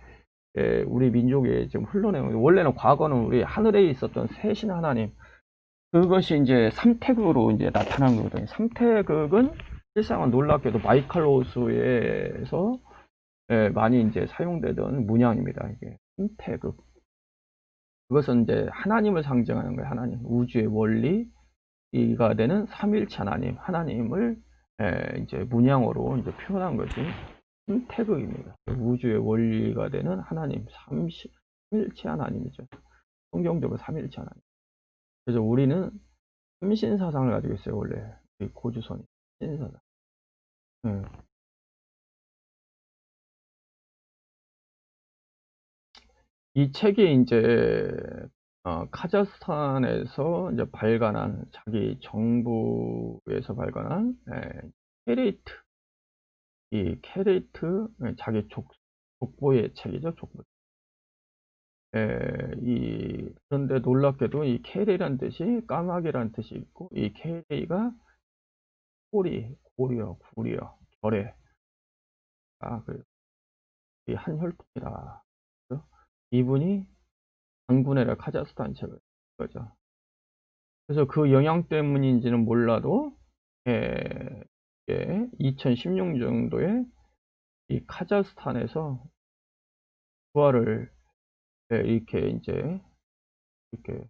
우리 민족에 지금 흘러내는 거예요. 원래는 과거는 우리 하늘에 있었던 세신 하나님 그것이 이제 삼태극으로 이제 나타난 거거든요. 삼태극은 실상은 놀랍게도 마이칼로스에서 많이 이제 사용되던 문양입니다. 이게 삼태극. 그것은 이제 하나님을 상징하는 거예요. 하나님, 우주의 원리가 되는 삼일체 하나님을 이제 문양으로 이제 표현한 것이 삼태극입니다. 우주의 원리가 되는 하나님, 삼일체 하나님이죠. 성경적으로 삼일체 하나님. 그래서 우리는 삼신사상을 가지고 있어요. 원래 고주선이 신사상. 네. 이 책이 이제 카자흐스탄에서 이제 발간한 자기 정부에서 발간한 케레이트 이 케레이트 자기 족보의 책이죠. 족보. 그런데 놀랍게도 이 케레이라는 뜻이 까마귀라는 뜻이 있고 이 케레이가 고리여, 구리여, 결에 이 한 혈통이다. 이분이 장군에라 카자흐스탄 책을 거죠. 그래서 그 영향 때문인지는 몰라도 2016년도에 이 카자흐스탄에서 부활을 이렇게 이제 이렇게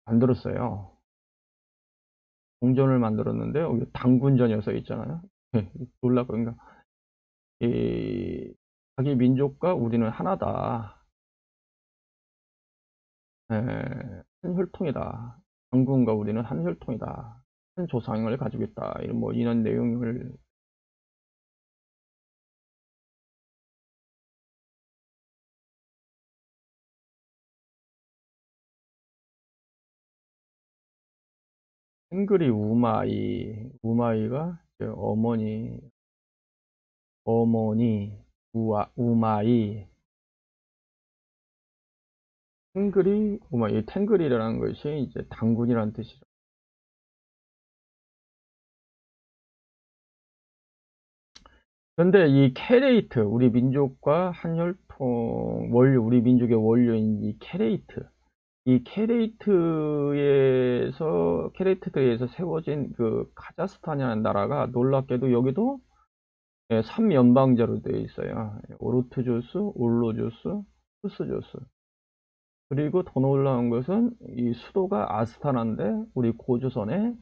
만들었어요. 공전을 만들었는데 여기 당군전이어서 있잖아요. 놀랍고 그러니까 이 자기 민족과 우리는 하나다. 한 혈통이다. 당군과 우리는 한 혈통이다. 한 조상을 가지고 있다. 이런 뭐 이런 내용을 탱글이 우마이가 어머니, 우마이, 탱글이, 우마이, 탱글이라는 것이 이제 당군이라는 뜻이죠. 그런데 이 케레이트, 우리 민족과 한혈통, 우리 민족의 원료인 이 케레이트에서 세워진 그 카자흐스탄이라는 나라가 놀랍게도 여기도 3연방제로 되어 있어요. 오르투주스, 올로주스, 투스주스. 그리고 더 놀라운 것은 이 수도가 아스타나인데 우리 고조선의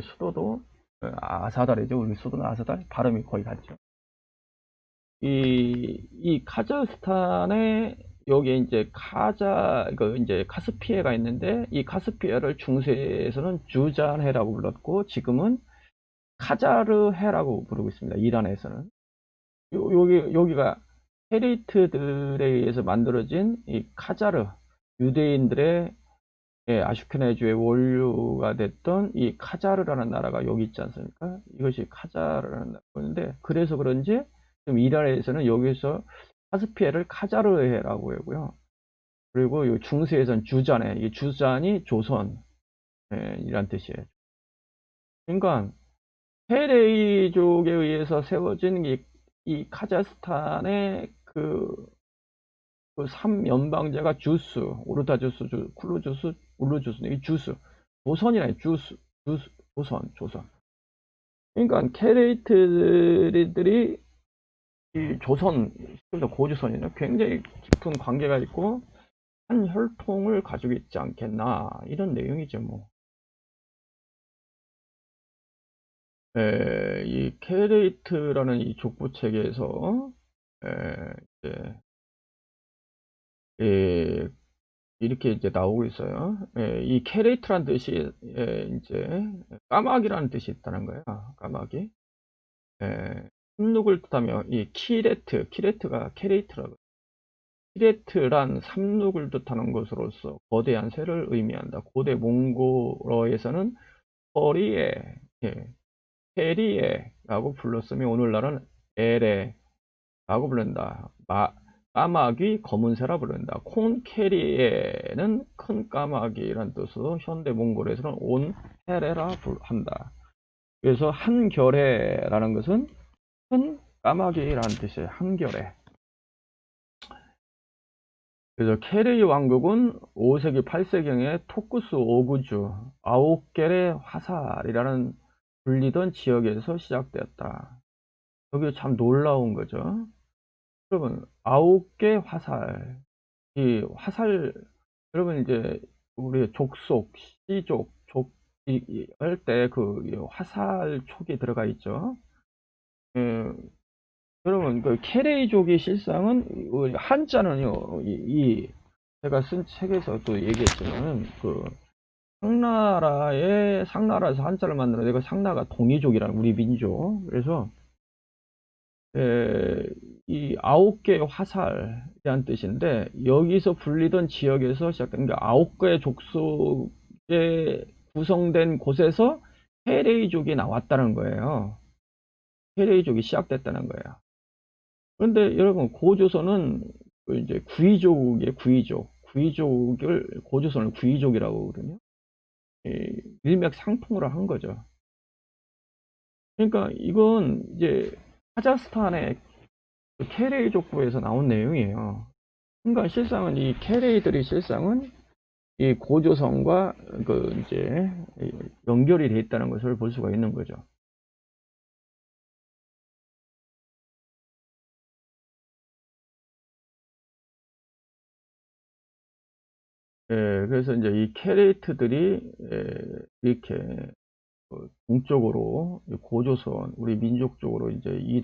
수도도 아사달이죠. 우리 수도는 아사달. 발음이 거의 같죠. 이 카자흐스탄의 여기에 이제 이제 카스피해가 있는데, 이 카스피해를 중세에서는 주잔해라고 불렀고, 지금은 카자르해라고 부르고 있습니다. 이란에서는. 여기가 헤리트들에 의해서 만들어진 이 카자르, 유대인들의 아슈케나즈의 원류가 됐던 이 카자르라는 나라가 여기 있지 않습니까? 이것이 카자르라는 나라인데, 그래서 그런지 지금 이란에서는 여기서 카스피해를 카자르해라고 하고요. 그리고 이 중세에서는 주잔해, 이 주잔이 조선, 이란 뜻이에요. 그러니까 페레이족에 의해서 세워진 이 카자흐스탄의 그 3연방제가 주스, 오르타주스, 쿨루주스, 울루주스, 이 주스, 조선이라니, 조선. 그러니까 케레이트들이 이 조선, 고조선이나 굉장히 깊은 관계가 있고 한 혈통을 가지고 있지 않겠나, 이런 내용이죠, 뭐. 이 케레이트라는 이 족보 체계에서 이제 예, 이렇게 이제 나오고 있어요. 이 케레이트란 뜻이 이제 까마귀라는 뜻이 있다는 거예요. 까마귀. 삼육을 뜻하며 이 키레트가 케레이트라고. 키레트란 삼육을 뜻하는 것으로서 거대한 새를 의미한다. 고대 몽골어에서는 허리에, 예, 페리에라고 불렀으며 오늘날은 에레라고 부른다. 까마귀, 검은새라 부른다. 콘케리에는 큰 까마귀란 뜻으로 현대 몽골에서는 온헤레라 한다. 그래서 한결해라는 것은 큰 까마귀라는 뜻이에요. 한결해. 그래서 케레이 왕국은 5세기, 8세경에 토쿠스 오구주, 아홉결의 화살이라는 불리던 지역에서 시작되었다. 여기 참 놀라운 거죠. 여러분, 9개 화살. 이 화살, 여러분 이제 우리 족속, 씨족, 할 때 그 화살 촉이 들어가 있죠. 여러분, 그 케레이족의 실상은 한자는요, 제가 쓴 책에서도 얘기했지만은 상나라에서 한자를 만들어 내가 상나가 동이족이라는 우리 민족. 그래서 이 9개의 화살이란 뜻인데, 여기서 불리던 지역에서 시작된 게 9개의 족속에 구성된 곳에서 페레이족이 나왔다는 거예요. 페레이족이 시작됐다는 거예요. 그런데 여러분, 고조선은 이제 구이족의 구이족을 고조선을 구이족이라고 그러거든요. 일맥상통으로 한 거죠. 그러니까 이건 이제 카자흐스탄의 케레이 족보에서 나온 내용이에요. 그러니까 실상은 이 케레이들이 실상은 이 고조선과 이제 연결이 돼 있다는 것을 볼 수가 있는 거죠. 그래서 이제 이 케레이트들이 이렇게 동쪽으로 고조선 우리 민족 쪽으로 이제 이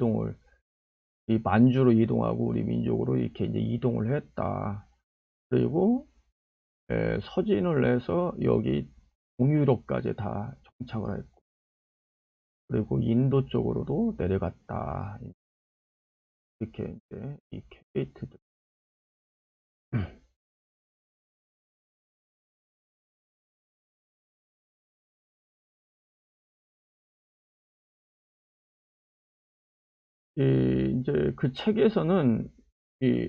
만주로 이동하고 우리 민족으로 이렇게 이제 이동을 했다. 그리고 서진을 해서 여기 동유럽까지 다 정착을 했고, 그리고 인도 쪽으로도 내려갔다. 이렇게 이제 이 케이트들. 이제 그 책에서는 이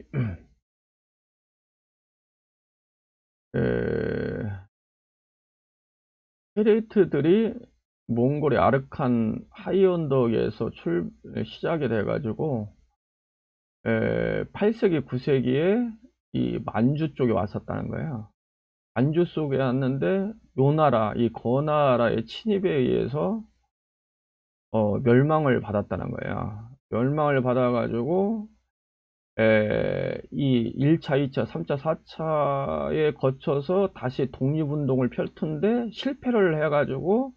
케레이트들이 몽골의 아르칸 하이 언덕에서 시작이 돼가지고 8세기, 9세기에 이 만주 쪽에 왔었다는 거예요. 만주 속에 왔는데 이 거나라의 침입에 의해서 멸망을 받았다는 거예요. 멸망을 받아가지고 이 1차, 2차, 3차, 4차에 거쳐서 다시 독립운동을 펼쳤는데 실패를 해가지고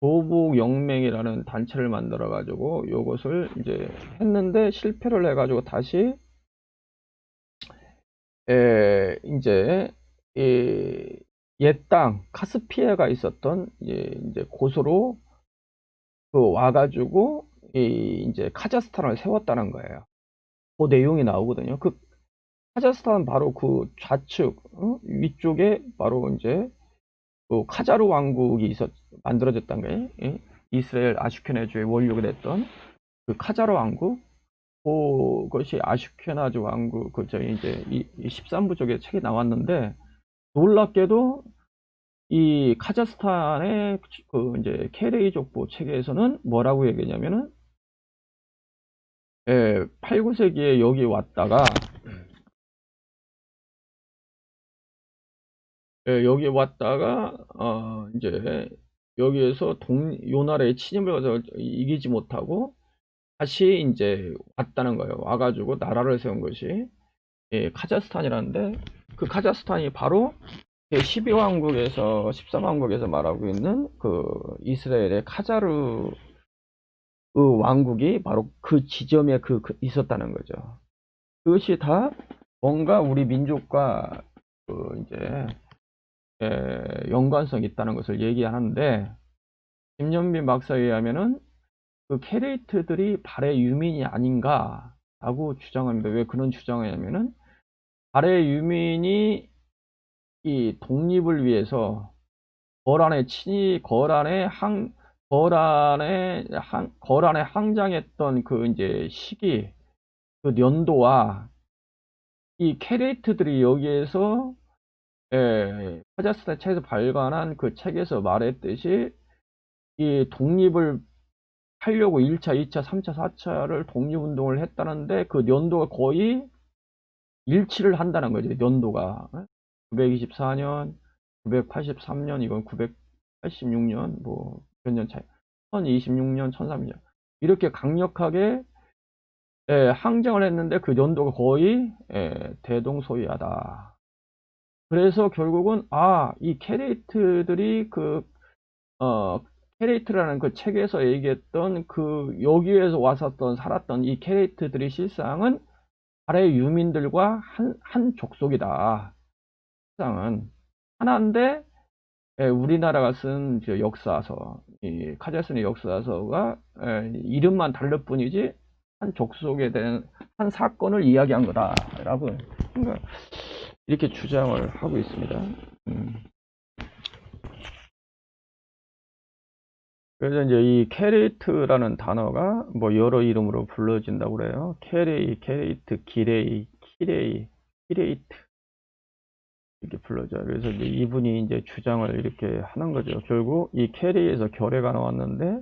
조북영맹이라는 단체를 만들어가지고 요것을 이제 했는데 실패를 해가지고 다시 이제 옛 땅 카스피해가 있었던 이제 곳으로 와가지고 이제 카자흐스탄을 세웠다는 거예요. 그 내용이 나오거든요. 그 카자흐스탄 바로 그 좌측 위쪽에 바로 이제 그 카자르 왕국이 만들어졌던 거예요. 예? 이스라엘 아슈케나즈의 원료가 됐던 그 카자르 왕국, 그것이 아슈케나즈 왕국, 저희 이제 이 13부 쪽에 책이 나왔는데, 놀랍게도 이 카자흐스탄의 그 이제 케레이 족보 책에서는 뭐라고 얘기했냐면은, 8, 9세기에 여기 왔다가, 이제 여기에서 요 나라에 침입을 해서 이기지 못하고 다시 이제 왔다는 거예요. 와가지고 나라를 세운 것이 카자흐스탄이라는데, 그 카자흐스탄이 바로 12왕국에서 13왕국에서 말하고 있는 그 이스라엘의 카자르 왕국이 바로 그 지점에 있었다는 거죠. 그것이 다 뭔가 우리 민족과 이제 연관성이 있다는 것을 얘기하는데, 김연빈 박사에 의하면은 그 케레이트들이 발해 유민이 아닌가라고 주장합니다. 왜 그런 주장을 하냐면은, 발해 유민이 이 독립을 위해서 거란에 항장했던 그 이제 시기, 그 연도와 이 케레이트들이 여기에서 카자흐스탄 책에서 발간한 그 책에서 말했듯이 이 독립을 하려고 1차, 2차, 3차, 4차를 독립운동을 했다는데, 그 연도가 거의 일치를 한다는 거죠. 연도가 924년, 983년, 이건 986년, 뭐 몇 년 차이, 1026년, 1030년 이렇게 강력하게 항쟁을 했는데, 그 연도가 거의 대동소이하다. 그래서 결국은 이 케레이트들이 케레이트라는 그 책에서 얘기했던 여기에서 살았던 이 케레이트들이 실상은 발해 유민들과 한 족속이다. 실상은 하나인데, 우리나라가 쓴 역사서, 이 카자흐스탄의 역사서가 이름만 다를 뿐이지 한 족속에 대한 한 사건을 이야기한 거다라고, 그러니까 이렇게 주장을 하고 있습니다. 그래서 이제 이 케레이트라는 단어가 뭐 여러 이름으로 불러진다고 그래요. 케레이트, 기레이, 키레이트 이렇게 불러져요. 그래서 이제 이분이 이제 주장을 이렇게 하는 거죠. 결국 이 케레이에서 결의가 나왔는데,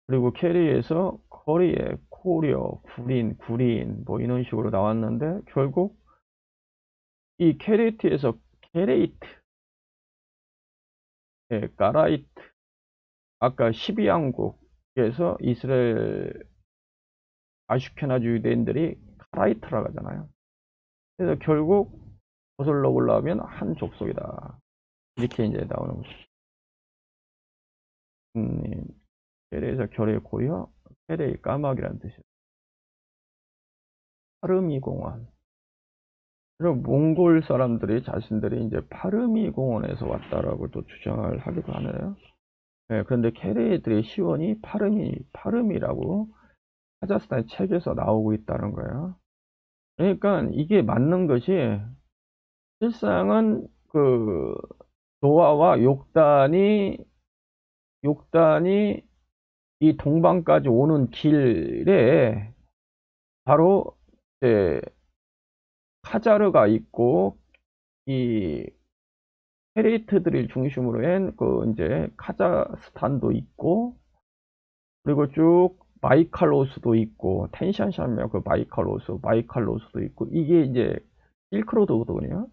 그리고 케레이에서 거리에 코리어, 구린 뭐 이런 식으로 나왔는데, 결국 이 케레이트에서 게레이트, 가라이트, 아까 12왕국에서 이스라엘 아슈케나즈 유대인들이 카라이트라고 하잖아요. 그래서 결국 거슬러 올라오면 한 족속이다. 이렇게 이제 나오는 거죠. 게레에서 결의 고여, 게레의 까마귀라는 뜻이에요. 파르미 공원. 그리고 몽골 사람들이 자신들이 이제 파르미 공원에서 왔다라고 또 주장을 하기도 하네요. 그런데 케레이들의 시원이 파르미라고 카자흐스탄 책에서 나오고 있다는 거예요. 그러니까 이게 맞는 것이, 실상은 노아와 욕단이 이 동방까지 오는 길에 바로 이제 카자르가 있고, 이 케레이트들을 중심으로 한 이제 카자흐스탄도 있고, 그리고 쭉 바이칼로스도 있고, 텐샨샤면 바이칼로스도 있고, 이게 이제 실크로드거든요.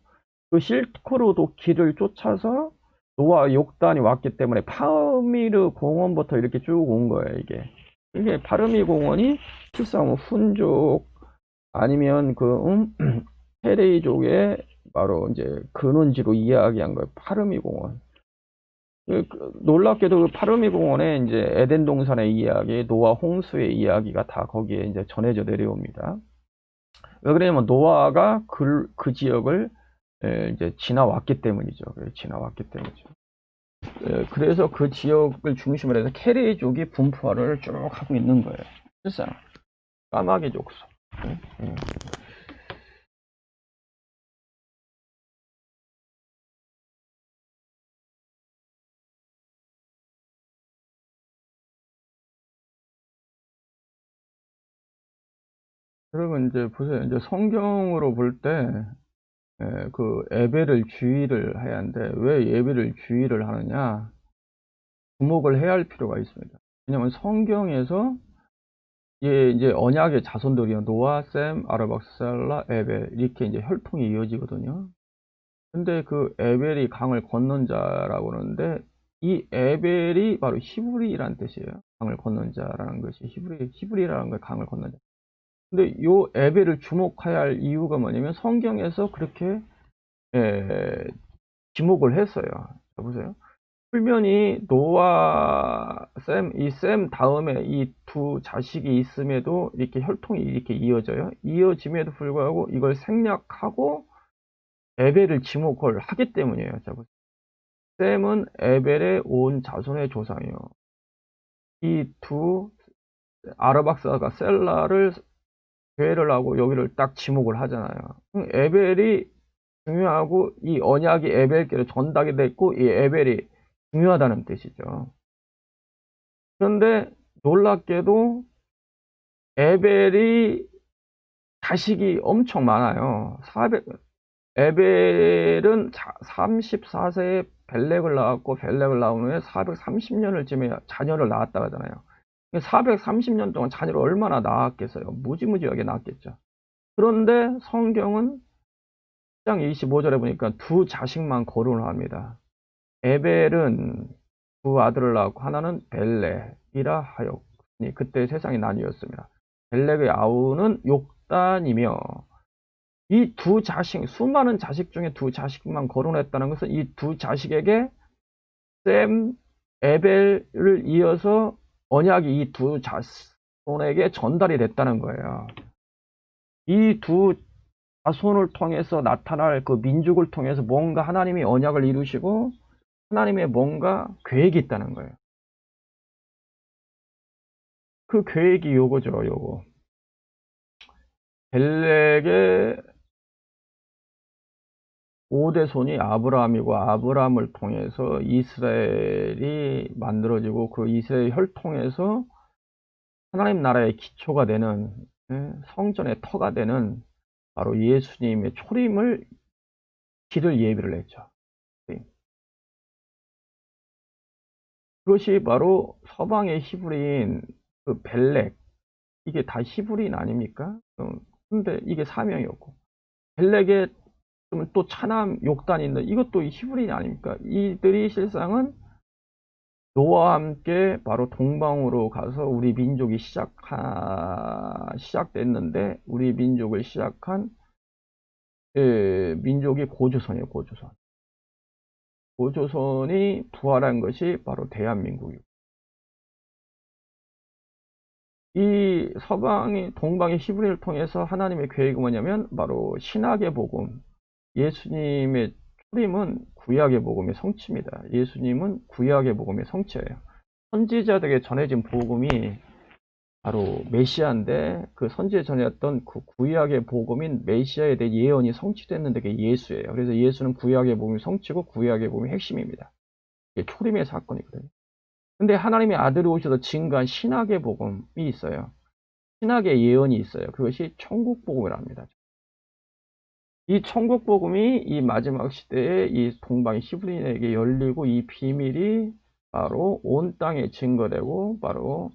그 실크로드 길을 쫓아서 노아 욕단이 왔기 때문에 파르미르 공원부터 이렇게 쭉 온 거예요. 이게 파르미 공원이 실상 훈족 아니면 테레이족의 바로 이제 근원지로 이야기한 거예요. 파르미 공원. 놀랍게도 파르미 공원에 이제 에덴 동산의 이야기, 노아 홍수의 이야기가 다 거기에 이제 전해져 내려옵니다. 왜 그러냐면 노아가 그 지역을 이제 지나왔기 때문이죠. 지나왔기 때문이죠. 그래서 그 지역을 중심으로 해서 캐리족이 분포화를 쭉 하고 있는 거예요. 실상 까마귀 족속. 그러면 이제 보세요. 이제 성경으로 볼 때, 그 예배를 주의를 해야 하는데, 왜 예배를 주의를 하느냐? 주목을 해야 할 필요가 있습니다. 왜냐면 성경에서 이제 언약의 자손들이요. 노아, 셈, 아르박살라, 에벨. 이렇게 이제 혈통이 이어지거든요. 근데 그 에벨이 강을 건넌 자라고 그러는데, 이 에벨이 바로 히브리라는 뜻이에요. 강을 건넌 자라는 것이 히브리라는 걸 강을 건넌 자. 근데 요 에벨을 주목해야 할 이유가 뭐냐면 성경에서 그렇게 지목을 했어요. 자, 보세요. 풀면이 노아, 이 셈 다음에 이 두 자식이 있음에도 이렇게 혈통이 이렇게 이어져요. 이어짐에도 불구하고 이걸 생략하고 에벨을 지목을 하기 때문이에요. 자, 보세요. 셈은 에벨의 온 자손의 조상이요. 이 두 아르박사가 셀라를 죄를 하고 여기를 딱 지목을 하잖아요. 에벨이 중요하고 이 언약이 에벨께로 전달이 됐고 이 에벨이 중요하다는 뜻이죠. 그런데 놀랍게도 에벨이 자식이 엄청 많아요. 에벨은 34세에 벨렉을 낳았고 벨렉을 낳은 후에 430년을 쯤에 자녀를 낳았다 하잖아요. 430년 동안 자녀를 얼마나 낳았겠어요? 무지무지하게 낳았겠죠. 그런데 성경은 10장 25절에 보니까 두 자식만 거론을 합니다. 에벨은 두 아들을 낳았고 하나는 벨렉이라 하였으니 그때 세상이 나뉘었습니다. 벨렉의 아우는 욕단이며 이 두 자식, 수많은 자식 중에 두 자식만 거론했다는 것은 이 두 자식에게 셈, 에벨을 이어서 언약이 이 두 자손에게 전달이 됐다는 거예요. 이 두 자손을 통해서 나타날 그 민족을 통해서 뭔가 하나님이 언약을 이루시고 하나님의 뭔가 계획이 있다는 거예요. 그 계획이 요거죠, 요거. 벨렉의 5대 손이 아브라함이고 아브라함을 통해서 이스라엘이 만들어지고 그 이스라엘 혈통에서 하나님 나라의 기초가 되는 성전의 터가 되는 바로 예수님의 초림을 길을 예비를 했죠. 그것이 바로 서방의 히브리인 그 벨렉, 이게 다 히브리인 아닙니까? 근데 이게 사명이었고 벨렉의 또 차남 욕단이 있는 이것도 히브리인 아닙니까? 이들이 실상은 노아와 함께 바로 동방으로 가서 우리 민족이 시작됐는데 우리 민족을 시작한 민족이 고조선이에요. 고조선. 고조선이 부활한 것이 바로 대한민국이고 이 서방이 동방의 히브리를 통해서 하나님의 계획이 뭐냐면 바로 신학의 복음, 예수님의 초림은 구약의 복음의 성취입니다. 예수님은 구약의 복음의 성취예요. 선지자들에게 전해진 복음이 바로 메시아인데 그 선지에 전했던 그 구약의 복음인 메시아에 대해 예언이 성취됐는데 그게 예수예요. 그래서 예수는 구약의 복음이 성취고 구약의 복음이 핵심입니다. 이게 초림의 사건이거든요. 근데 하나님의 아들이 오셔서 증거한 신학의 복음이 있어요. 신학의 예언이 있어요. 그것이 천국 복음이라 합니다. 이 천국 복음이 이 마지막 시대에 이 동방의 히브리인에게 열리고 이 비밀이 바로 온 땅에 증거되고 바로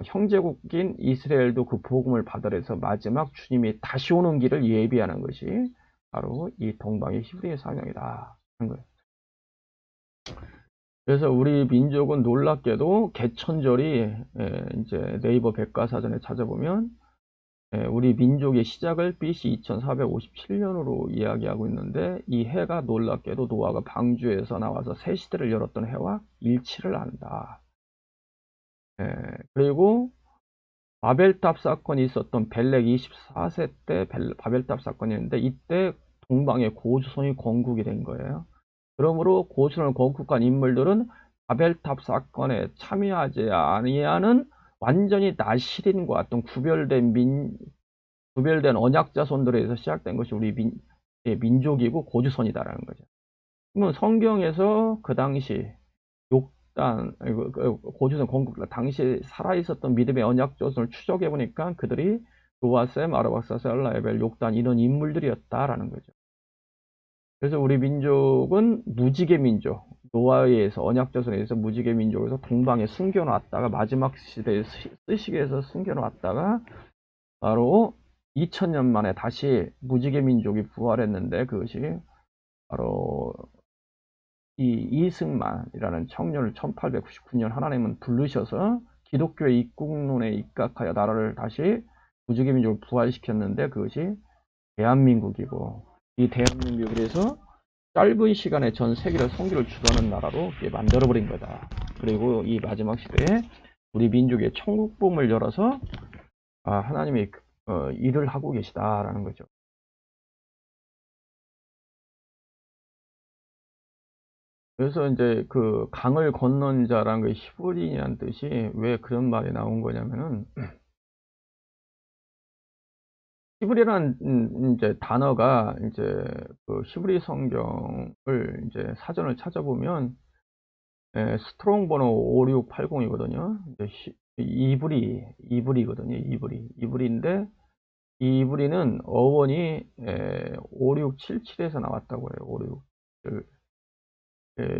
형제국인 이스라엘도 그 복음을 받아들여서 마지막 주님이 다시 오는 길을 예비하는 것이 바로 이 동방의 히브리의 사명이다 하는 거예요. 그래서 우리 민족은 놀랍게도 개천절이 이제 네이버 백과사전에 찾아보면 우리 민족의 시작을 BC 2457년으로 이야기하고 있는데 이 해가 놀랍게도 노아가 방주에서 나와서 새 시대를 열었던 해와 일치를 한다. 그리고 바벨탑 사건이 있었던 벨렉 24세 때 바벨탑 사건이 있는데 이때 동방의 고조선이 건국이 된 거예요. 그러므로 고조선을 건국한 인물들은 바벨탑 사건에 참여하지 아니하는 완전히 나시린과 어떤 구별된 언약자손들에서 시작된 것이 우리 민족이고 고조선이다라는 거죠. 그러면 성경에서 그 당시 고조선 건국 당시 살아있었던 믿음의 언약자손을 추적해 보니까 그들이 노아셈, 아르박사스, 엘라에벨, 욕단 이런 인물들이었다라는 거죠. 그래서 우리 민족은 무지개 민족, 노아에 의해서 언약자손에 의해서 무지개 민족에서 동방에 숨겨놨다가 마지막 시대에 쓰시개에서 숨겨놨다가 바로 2000년 만에 다시 무지개 민족이 부활했는데 그것이 바로 이 이승만이라는 청년을 1899년 하나님은 부르셔서 기독교의 입국론에 입각하여 나라를 다시 무지개 민족을 부활시켰는데 그것이 대한민국이고 이 대한민국이 그래서 짧은 시간에 전 세계를 선교를 주도하는 나라로 만들어버린 거다. 그리고 이 마지막 시대에 우리 민족의 천국봄을 열어서 하나님이 일을 하고 계시다라는 거죠. 그래서 이제 그 강을 건넌 자라는 그 히브리인이라는 뜻이 왜 그런 말이 나온 거냐면은 히브리라는 이제 단어가 이제 그 히브리 성경을 이제 사전을 찾아보면 스트롱 번호 5680이거든요. 이제 이브리거든요. 이브리인데 이 이브리는 어원이 5677에서 나왔다고 해요. 56.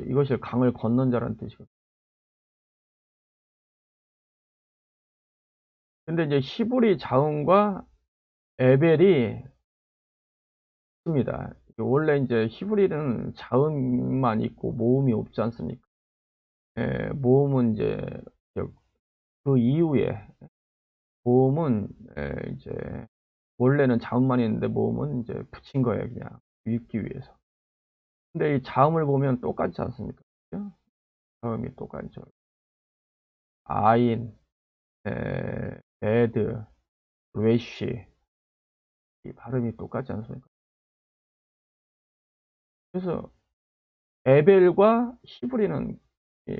이것이 강을 건넌 자라는 뜻이거든요. 근데 이제 히브리 자음과 에벨이 있습니다. 원래 이제 히브리는 자음만 있고 모음이 없지 않습니까? 모음은 이제 그 이후에 모음은 이제 원래는 자음만 있는데 모음은 이제 붙인 거예요, 그냥 읽기 위해서. 근데 이 자음을 보면 똑같지 않습니까? 그죠? 자음이 똑같죠. 아인, 에드, 레쉬 이 발음이 똑같지 않습니까? 그래서 에벨과 히브리는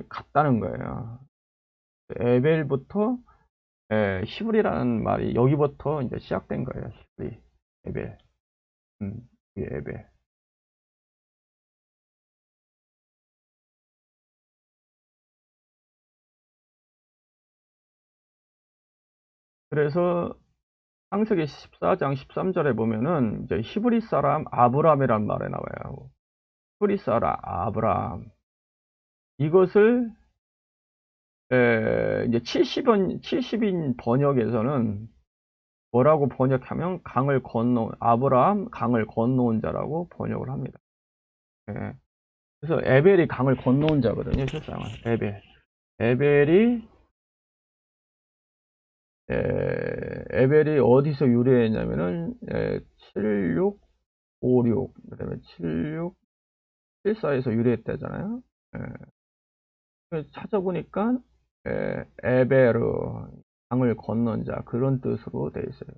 같다는 거예요. 에벨부터 히브리라는 말이 여기부터 이제 시작된 거예요. 히브리, 에벨, 이 에벨. 그래서 창세기 14장 13절에 보면은 이제 히브리 사람 아브람이란 말에 나와요. 히브리 사람 아브람. 이것을 이제 70인 번역에서는 뭐라고 번역하면 강을 건너 아브라함 강을 건너온 자라고 번역을 합니다. 예. 그래서 에벨이 강을 건너온 자거든요. 실상은 에벨이 에벨이 어디서 유래했냐면은 7656 그다음에 7674에서 유래했다잖아요. 예. 그래서 찾아보니까 에베르 강을 건넌 자 그런 뜻으로 돼 있어요.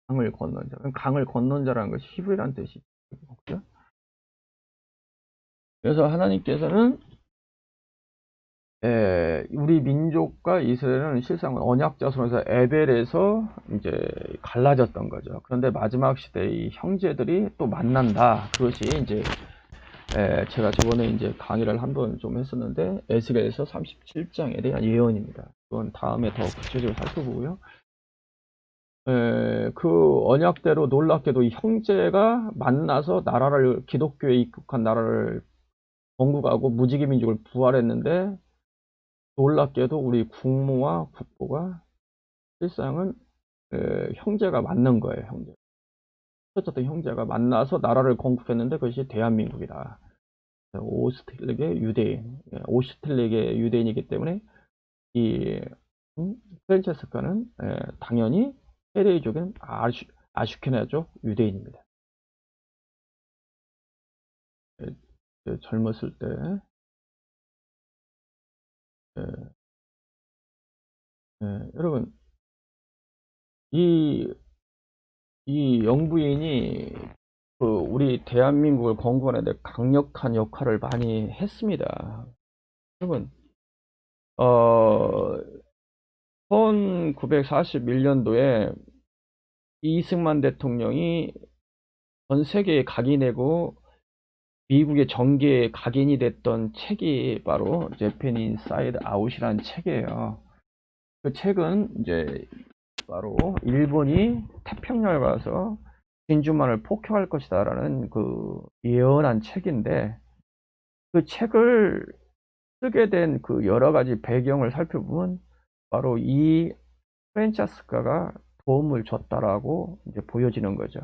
강을 건넌 자. 강을 건넌 자라는 것이 히브리라는 뜻이죠. 그래서 하나님께서는 우리 민족과 이스라엘은 실상 언약 자손에서 에벨에서 이제 갈라졌던 거죠. 그런데 마지막 시대의 형제들이 또 만난다. 그것이 이제 제가 저번에 이제 강의를 한번 좀 했었는데 에스겔에서 37장에 대한 예언입니다. 그건 다음에 더 구체적으로 살펴보고요. 그 언약대로 놀랍게도 이 형제가 만나서 나라를 기독교에 입국한 나라를 건국하고 무지개 민족을 부활했는데 놀랍게도 우리 국무와 국보가 실상은 형제가 맞는 거예요. 형제. 어쨌든 형제가 만나서 나라를 건국했는데 그것이 대한민국이다. 오스틸릭의 유대인, 오스틸릭의 유대인이기 때문에 이 프란체스카는 당연히 헤레이족은 아슈케나족 유대인입니다. 젊었을 때 여러분 이, 이 영부인이 그 우리 대한민국을 건국하는 데 강력한 역할을 많이 했습니다. 여러분, 어, 1941년도에 이승만 대통령이 전 세계에 각인되고 미국의 정계에 각인이 됐던 책이 바로 재팬 인사이드 아웃이라는 책이에요. 그 책은 이제 바로 일본이 태평양을 가서 진주만을 폭격할 것이다 라는 그 예언한 책인데, 그 책을 쓰게 된 그 여러 가지 배경을 살펴보면 바로 이 프란체스카가 도움을 줬다라고 이제 보여지는 거죠.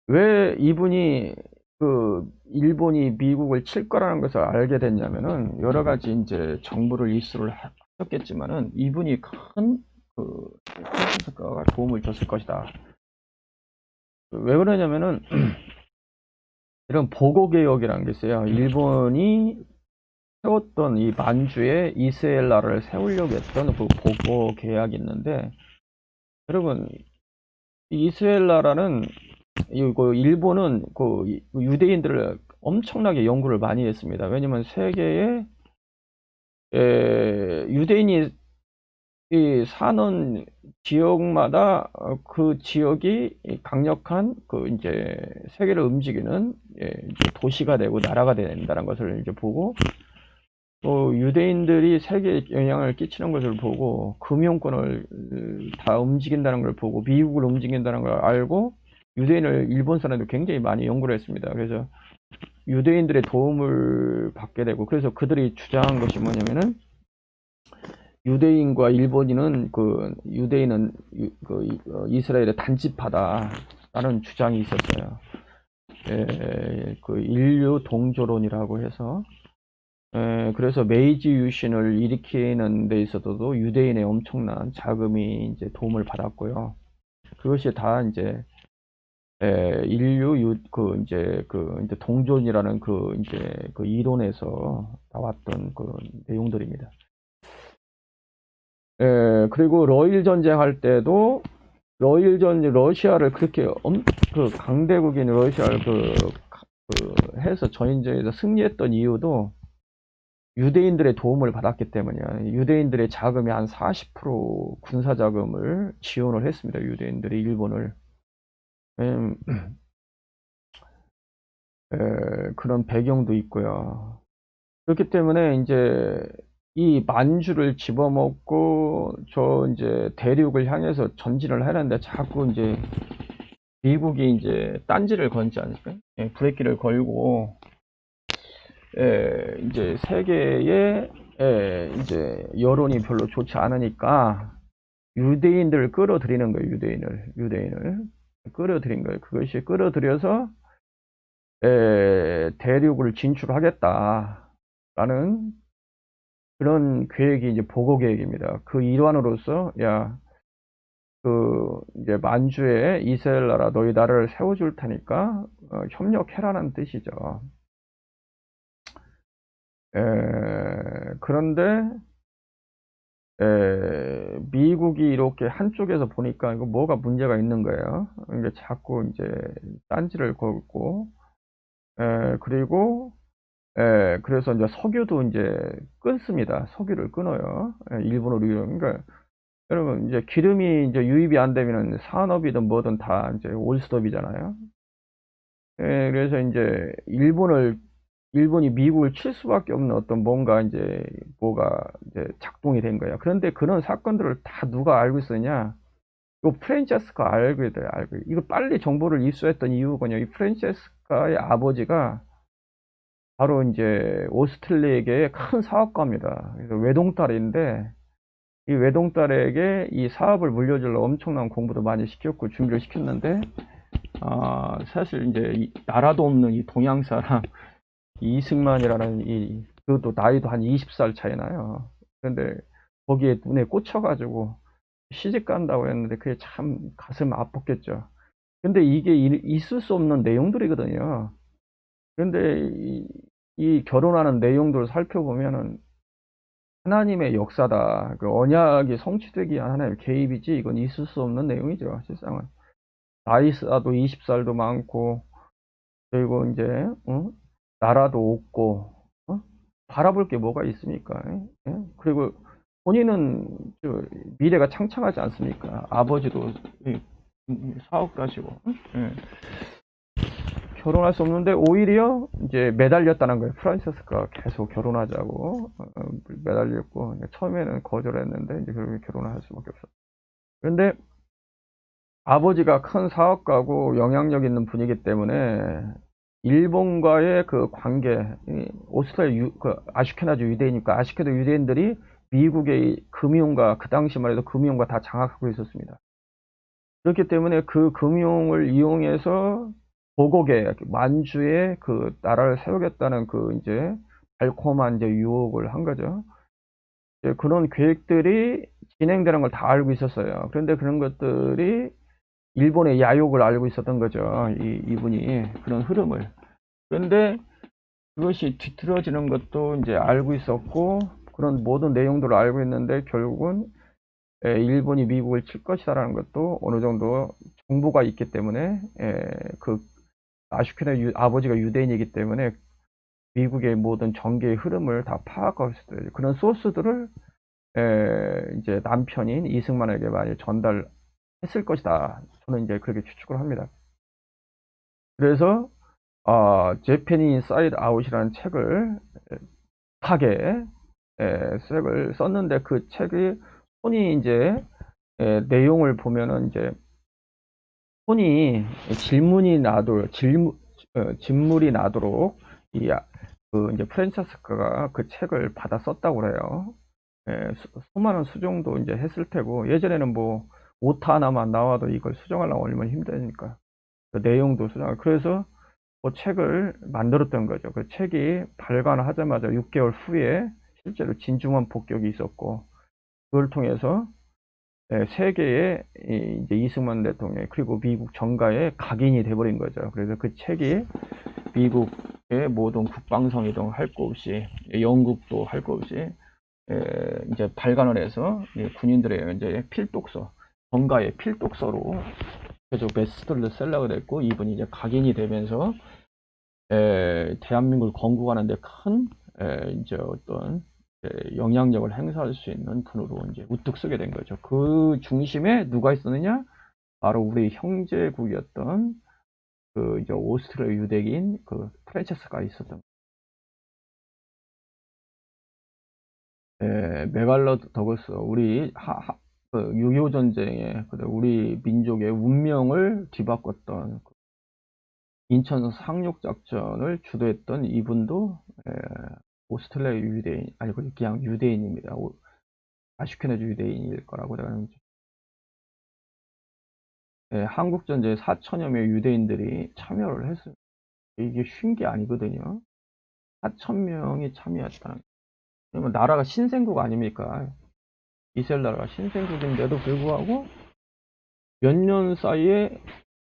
왜 이분이 그 일본이 미국을 칠 거라는 것을 알게 됐냐면은 여러 가지 이제 정보를 입수를 하셨겠지만은 이분이 큰그 프란체스카가 도움을 줬을 것이다. 왜 그러냐면은 이런 보고개혁이라는 게 있어요. 일본이 세웠던 이 만주에 이스라엘 나라를 세우려고 했던 그 보고개혁이 있는데, 여러분 이 이스라엘 나라는 이거 일본은 그 유대인들을 엄청나게 연구를 많이 했습니다. 왜냐면 세계에 유대인이 사는 지역마다 그 지역이 강력한 그 이제 세계를 움직이는 이제 도시가 되고 나라가 된다는 것을 이제 보고, 또 유대인들이 세계에 영향을 끼치는 것을 보고 금융권을 다 움직인다는 걸 보고 미국을 움직인다는 걸 알고 유대인을 일본 사람도 굉장히 많이 연구를 했습니다. 그래서 유대인들의 도움을 받게 되고, 그래서 그들이 주장한 것이 뭐냐면은 유대인과 일본인은 그 유대인은 이스라엘의 단지파다라는 주장이 있었어요. 그 인류 동조론이라고 해서, 그래서 메이지 유신을 일으키는 데 있어서도 유대인의 엄청난 자금이 이제 도움을 받았고요. 그것이 다 이제 이제 동존이라는 그 이론에서 나왔던 그 내용들입니다. 그리고 러일 전쟁할 때도 러시아를 그렇게 그 강대국인 러시아를 해서 전쟁에서 승리했던 이유도 유대인들의 도움을 받았기 때문이야. 유대인들의 자금이 한 40% 군사 자금을 지원을 했습니다. 유대인들이 일본을. 그런 배경도 있고요. 그렇기 때문에 이제 이 만주를 집어먹고 저 이제 대륙을 향해서 전진을 하는데 자꾸 이제 미국이 이제 딴지를 건지 않을까요? 브레이크를 걸고 이제 세계에 이제 여론이 별로 좋지 않으니까 유대인들을 끌어들이는 거예요. 유대인을 끌어들인 거예요. 그것이 끌어들여서 대륙을 진출하겠다라는 그런 계획이 이제 보고 계획입니다. 그 일환으로서 이제 만주에 이스라엘 나라 너희 나라를 세워줄 테니까 협력해라는 뜻이죠. 그런데 미국이 이렇게 한쪽에서 보니까 이거 뭐가 문제가 있는 거예요. 이게 자꾸 이제 딴지를 걸고, 그리고 그래서 이제 석유도 이제 끊습니다. 석유를 끊어요. 일본으로 그러니까 여러분 이제 기름이 이제 유입이 안 되면은 산업이든 뭐든 다 이제 올스톱이잖아요. 그래서 이제 일본이 미국을 칠 수밖에 없는 어떤 뭔가 이제 뭐가 이제 작동이 된 거야. 그런데 그런 사건들을 다 누가 알고 있었냐? 이 프란체스카 알고 있어요. 이거 빨리 정보를 입수했던 이유가요. 이 프란체스카의 아버지가 바로 이제 오스트리아계의 큰 사업가입니다. 그래서 외동딸인데 이 외동딸에게 이 사업을 물려주려고 엄청난 공부도 많이 시켰고 준비를 시켰는데, 사실 이제 나라도 없는 이 동양 사람 이승만이라는 그것도 나이도 한 20살 차이 나요. 그런데 거기에 눈에 꽂혀가지고 시집 간다고 했는데 그게 참 가슴 아팠겠죠. 근데 이게 있을 수 없는 내용들이거든요. 그런데 이 결혼하는 내용들을 살펴보면은 하나님의 역사다. 그 언약이 성취되기 위한 하나님의 개입이지 이건 있을 수 없는 내용이죠. 실상은. 나이스도 20살도 많고 그리고 이제 나라도 없고 바라볼 게 뭐가 있습니까? 예? 그리고 본인은 미래가 창창하지 않습니까? 아버지도 사업도 하시고 예. 결혼할 수 없는데 오히려 이제 매달렸다는 거예요. 프란체스카가 계속 결혼하자고 매달렸고 처음에는 거절했는데 이제 결국에 결혼을 할 수밖에 없었어요. 그런데 아버지가 큰 사업가고 영향력 있는 분이기 때문에 일본과의 그 관계, 오스트랄리아 그 아슈케나즈 유대인이니까 아슈케나즈 유대인들이 미국의 금융과 그 당시만 해도 금융과 다 장악하고 있었습니다. 그렇기 때문에 그 금융을 이용해서 고국에 만주에 그 나라를 세우겠다는 그 이제 달콤한 이제 유혹을 한 거죠. 그런 계획들이 진행되는 걸 다 알고 있었어요. 그런데 그런 것들이 일본의 야욕을 알고 있었던 거죠. 이분이 그런 흐름을. 그런데 그것이 뒤틀어지는 것도 이제 알고 있었고 그런 모든 내용들을 알고 있는데 결국은 일본이 미국을 칠 것이다라는 것도 어느 정도 정보가 있기 때문에 그 아슈케나 아버지가 유대인이기 때문에 미국의 모든 정계의 흐름을 다 파악하고 있었어요. 그런 소스들을 이제 남편인 이승만에게 많이 전달했을 것이다. 저는 이제 그렇게 추측을 합니다. 그래서 제페니 사이드 아웃이라는 책을 하게 책을 썼는데 그 책이 손이 이제 내용을 보면은 이제 손이 진물이 나도록 그 이제 프란체스카가 그 책을 받아 썼다고 그래요. 수많은 수정도 이제 했을 테고 예전에는 뭐 오타 하나만 나와도 이걸 수정하려면 얼마나 힘드니까 그 내용도 수정. 그래서 그 책을 만들었던 거죠. 그 책이 발간하자마자 6개월 후에 실제로 진중한 폭격이 있었고 그걸 통해서 세계의 이제 이승만 대통령 그리고 미국 정가에 각인이 돼버린 거죠. 그래서 그 책이 미국의 모든 국방성이동 할 거 없이 영국도 할 거 없이 이제 발간을 해서 군인들의 이제 필독서 정가의 필독서로 계속 베스트셀러가 됐고 이분이 이제 각인이 되면서 대한민국을 건국하는데 큰 이제 어떤 영향력을 행사할 수 있는 분으로 이제 우뚝 서게 된 거죠. 그 중심에 누가 있었느냐? 바로 우리 형제국이었던 그 이제 오스트리아 유대인 그 프란체스카가 있었던. 메갈로 더글스 우리 그 6.25 전쟁에 우리 민족의 운명을 뒤바꿨던 인천 상륙 작전을 주도했던 이분도 오스트리아 유대인 아니 그냥 유대인입니다. 아슈케나즈 유대인일 거라고 내가 한국 전쟁에 4천여 명의 유대인들이 참여를 했어요. 이게 쉬운 게 아니거든요. 4천 명이 참여했다는. 왜냐면 나라가 신생국 아닙니까? 이스라엘 나라가 신생국인데도 불구하고 몇 년 사이에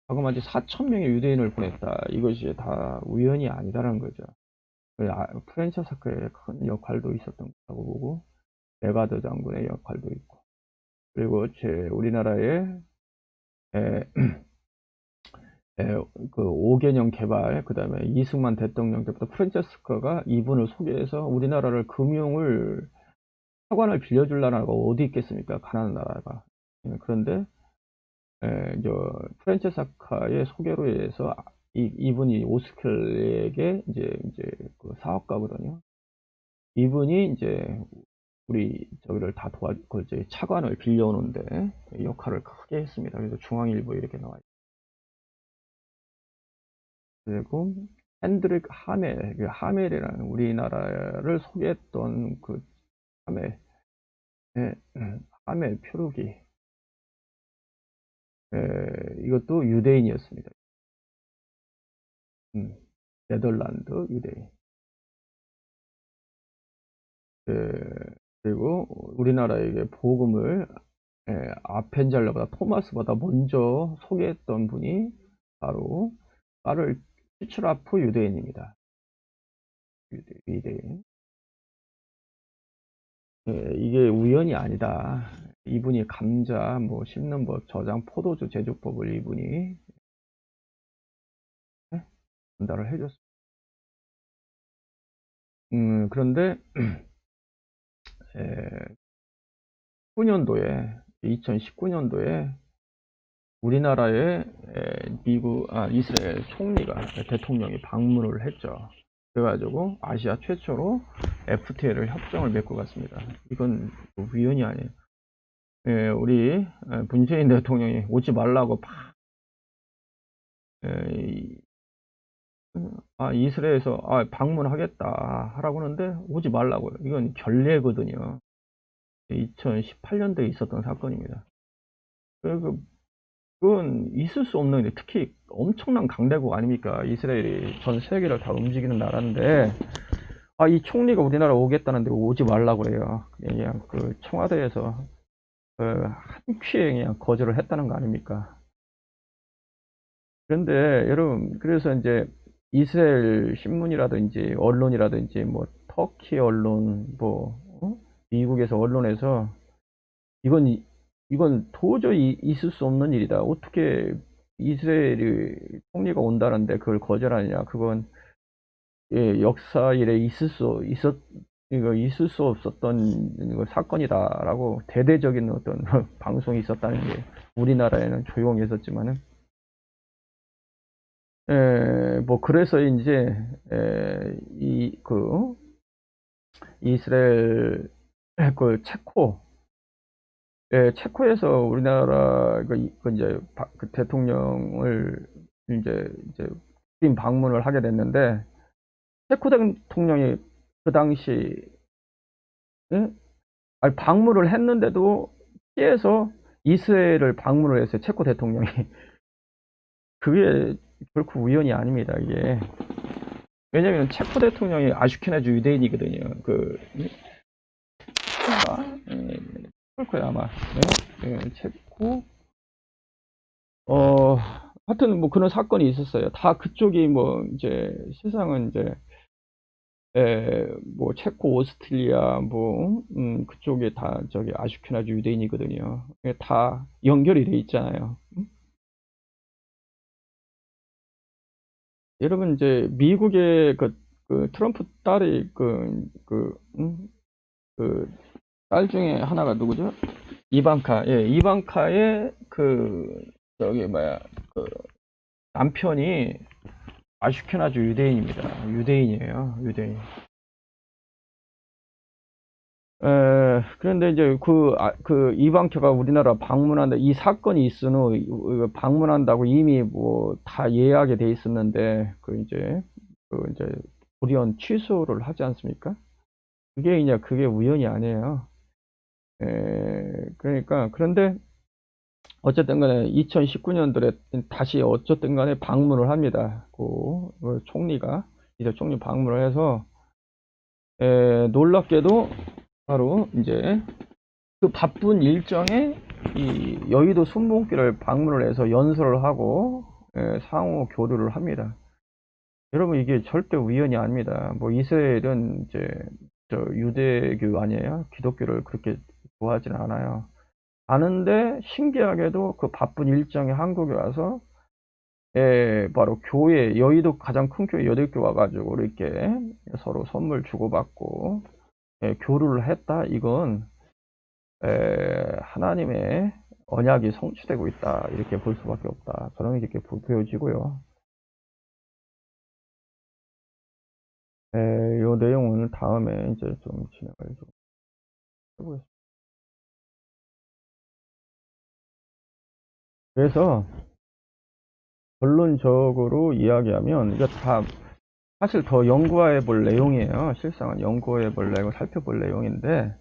자그마치 4천 명의 유대인을 보냈다. 이것이 다 우연이 아니다라는 거죠. 프란체스카의 큰 역할도 있었던 거라고 보고 메가더 장군의 역할도 있고 그리고 우리나라의 그 5개년 개발 그 다음에 이승만 대통령 때부터 프란체스카가 이분을 소개해서 우리나라를 금융을 차관을 빌려주려는 나라가 어디 있겠습니까? 가난한 나라가. 그런데 이제 프란체스카의 소개로 인해서 이분이 오스켈에게 이제 그 사업가거든요. 이분이 이제 우리 저기를 다 도와주고 이제 차관을 빌려오는데 역할을 크게 했습니다. 그래서 중앙일보에 이렇게 나와 있고 그리고 핸드릭 하멜, 그 하멜이라는 우리나라를 소개했던 그 하멜, 하멜 표류기, 이것도 유대인이었습니다. 네덜란드 유대인. 그리고 우리나라에게 복음을 아펜젤러보다 토마스보다 먼저 소개했던 분이 바로 까를 슈츠라프 유대인입니다. 유대인. 이게 우연이 아니다. 이분이 감자 뭐 심는 법, 저장 포도주 제조법을 이분이 전달을 해줬습니다. 그런데 2019년도에 우리나라에 이스라엘 총리가 대통령이 방문을 했죠. 그래가지고 아시아 최초로 FTA를 협정을 맺고 갔습니다. 이건 우연이 아니에요. 우리 문재인 대통령이 오지 말라고 이스라엘에서 방문하겠다 하라고 하는데 오지 말라고요. 이건 결례거든요. 2018년도에 있었던 사건입니다. 그건 있을 수 없는 일, 특히 엄청난 강대국 아닙니까? 이스라엘이 전 세계를 다 움직이는 나라인데, 이 총리가 우리나라 오겠다는데 오지 말라고 그래요. 그냥 그 청와대에서 한 큐에 그냥 거절을 했다는 거 아닙니까? 그런데 여러분, 그래서 이제 이스라엘 신문이라든지 언론이라든지 뭐 터키 언론, 뭐 미국에서 언론에서 이건 이건 도저히 있을 수 없는 일이다. 어떻게 이스라엘이 총리가 온다는데 그걸 거절하느냐? 그건 역사 일에 이거 있을 수 없었던 사건이다라고 대대적인 어떤 방송이 있었다는 게 우리나라에는 조용히 있었지만은 뭐 그래서 이제 이그 이스라엘 그 체코에서 우리나라 그 이제 그 대통령을 이제 방문을 하게 됐는데 체코 대통령이 그 당시 방문을 했는데도 피해서 이스라엘을 방문을 했어요. 체코 대통령이. 그게 결코 우연이 아닙니다. 이게 왜냐면 체코 대통령이 아슈케나즈 유대인이거든요. 그럴 거야 아마. 체코 하여튼 뭐 그런 사건이 있었어요. 다 그쪽이 뭐 이제 세상은 이제 뭐 체코, 오스트리아 뭐 그쪽에 다 저기 아슈케나즈 유대인이거든요. 다 연결이 돼 있잖아요. 여러분 이제 미국의 그 트럼프 딸이 그 딸 중에 하나가 누구죠? 이방카. 예, 이방카의 저기 뭐야 그 남편이 아슈케나즈 유대인입니다. 유대인이에요. 유대인. 그런데 이제 그 이방카가 우리나라 방문한다, 이 사건이 있은 후 방문한다고 이미 뭐 다 예약이 돼 있었는데, 이제 불이한 취소를 하지 않습니까? 그게 우연이 아니에요. 그러니까, 그런데 어쨌든 간에 2019년도에 다시 어쨌든 간에 방문을 합니다. 총리가, 이제 총리 방문을 해서, 놀랍게도 바로 이제 그 바쁜 일정에 이 여의도 순복길을 방문을 해서 연설을 하고 상호 교류를 합니다. 여러분 이게 절대 우연이 아닙니다. 뭐 이스라엘은 이제 저 유대교 아니에요? 기독교를 그렇게 좋아하지는 않아요. 아는데 신기하게도 그 바쁜 일정에 한국에 와서 바로 교회, 여의도 가장 큰 교회 여덟 개 와가지고 이렇게 서로 선물 주고받고 교류를 했다. 이건 하나님의 언약이 성취되고 있다. 이렇게 볼 수밖에 없다. 저는 이렇게 보여지고요. 이 내용은 다음에 이제 좀 진행을 좀 해보겠습니다. 그래서 결론적으로 이야기하면 이게 다 사실 더 연구해 볼 내용이에요. 실상은 연구해 볼 내용, 살펴볼 내용인데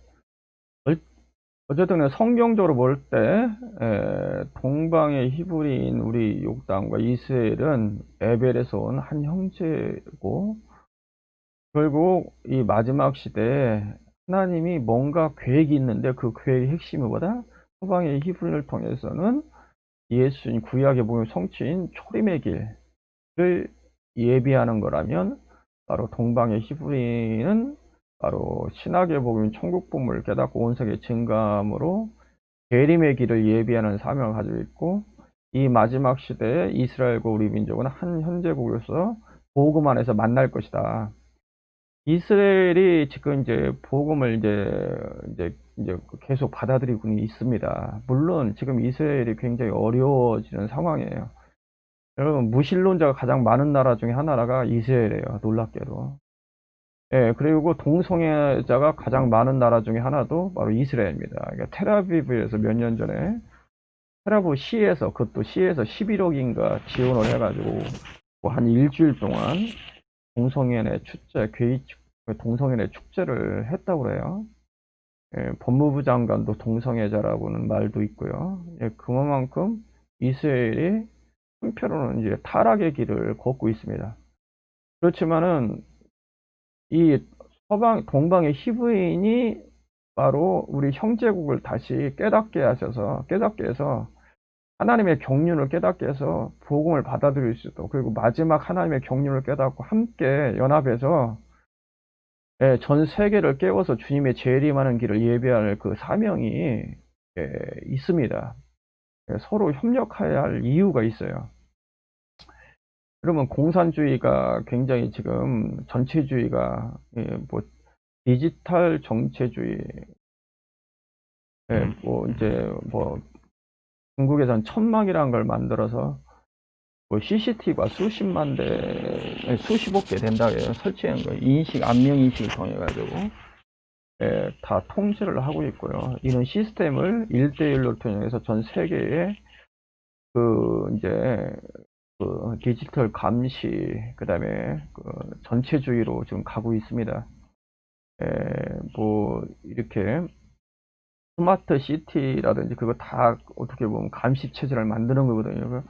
어쨌든 성경적으로 볼 때 동방의 히브리인 우리 욕당과 이스라엘은 에벨에서 온 한 형제고 결국 이 마지막 시대에 하나님이 뭔가 계획이 있는데 그 계획의 핵심이 뭐다? 서방의 히브리인을 통해서는 예수님 구약의 복음 성취인 초림의 길을 예비하는 거라면 바로 동방의 히브리인은 바로 신학의 복음인 천국 복음을 깨닫고 온 세계 증감으로 재림의 길을 예비하는 사명을 가지고 있고, 이 마지막 시대에 이스라엘과 우리 민족은 한 현재국으로서 복음 안에서 만날 것이다. 이스라엘이 지금 이제 복음을 이제 계속 받아들이고 있습니다. 물론 지금 이스라엘이 굉장히 어려워지는 상황이에요. 여러분, 무신론자가 가장 많은 나라 중에 하나가 이스라엘이에요. 놀랍게도. 예, 그리고 동성애자가 가장 많은 나라 중에 하나도 바로 이스라엘입니다. 그러니까 텔아비브에서 몇 년 전에 테라브 시에서, 그것도 시에서 11억인가 지원을 해가지고 뭐 한 일주일 동안 동성애의 축제, 동성애의 축제를 했다고 그래요. 예, 법무부 장관도 동성애자라고는 말도 있고요. 예, 그만큼 이스라엘이 한편으로는 이제 타락의 길을 걷고 있습니다. 그렇지만은 이 동방의 히브리인이 바로 우리 형제국을 다시 깨닫게 해서 하나님의 경륜을 깨닫게 해서 복음을 받아들일 수 있도록, 그리고 마지막 하나님의 경륜을 깨닫고 함께 연합해서 전 세계를 깨워서 주님의 재림하는 길을 예배할 그 사명이 있습니다. 서로 협력해야 할 이유가 있어요. 그러면 공산주의가 굉장히 지금 전체주의가 뭐 디지털 정체주의, 뭐 이제 뭐 중국에선 천막이라는 걸 만들어서 뭐 CCTV가 수십만 대, 수십억 개 된다 해요. 설치한 거, 안면 인식을 통해 가지고 다 통제를 하고 있고요. 이런 시스템을 1대1로 통해서 전 세계에 이제 디지털 감시, 그다음에 전체주의로 지금 가고 있습니다. 뭐 이렇게 스마트 시티라든지 그거 다 어떻게 보면 감시 체제를 만드는 거거든요.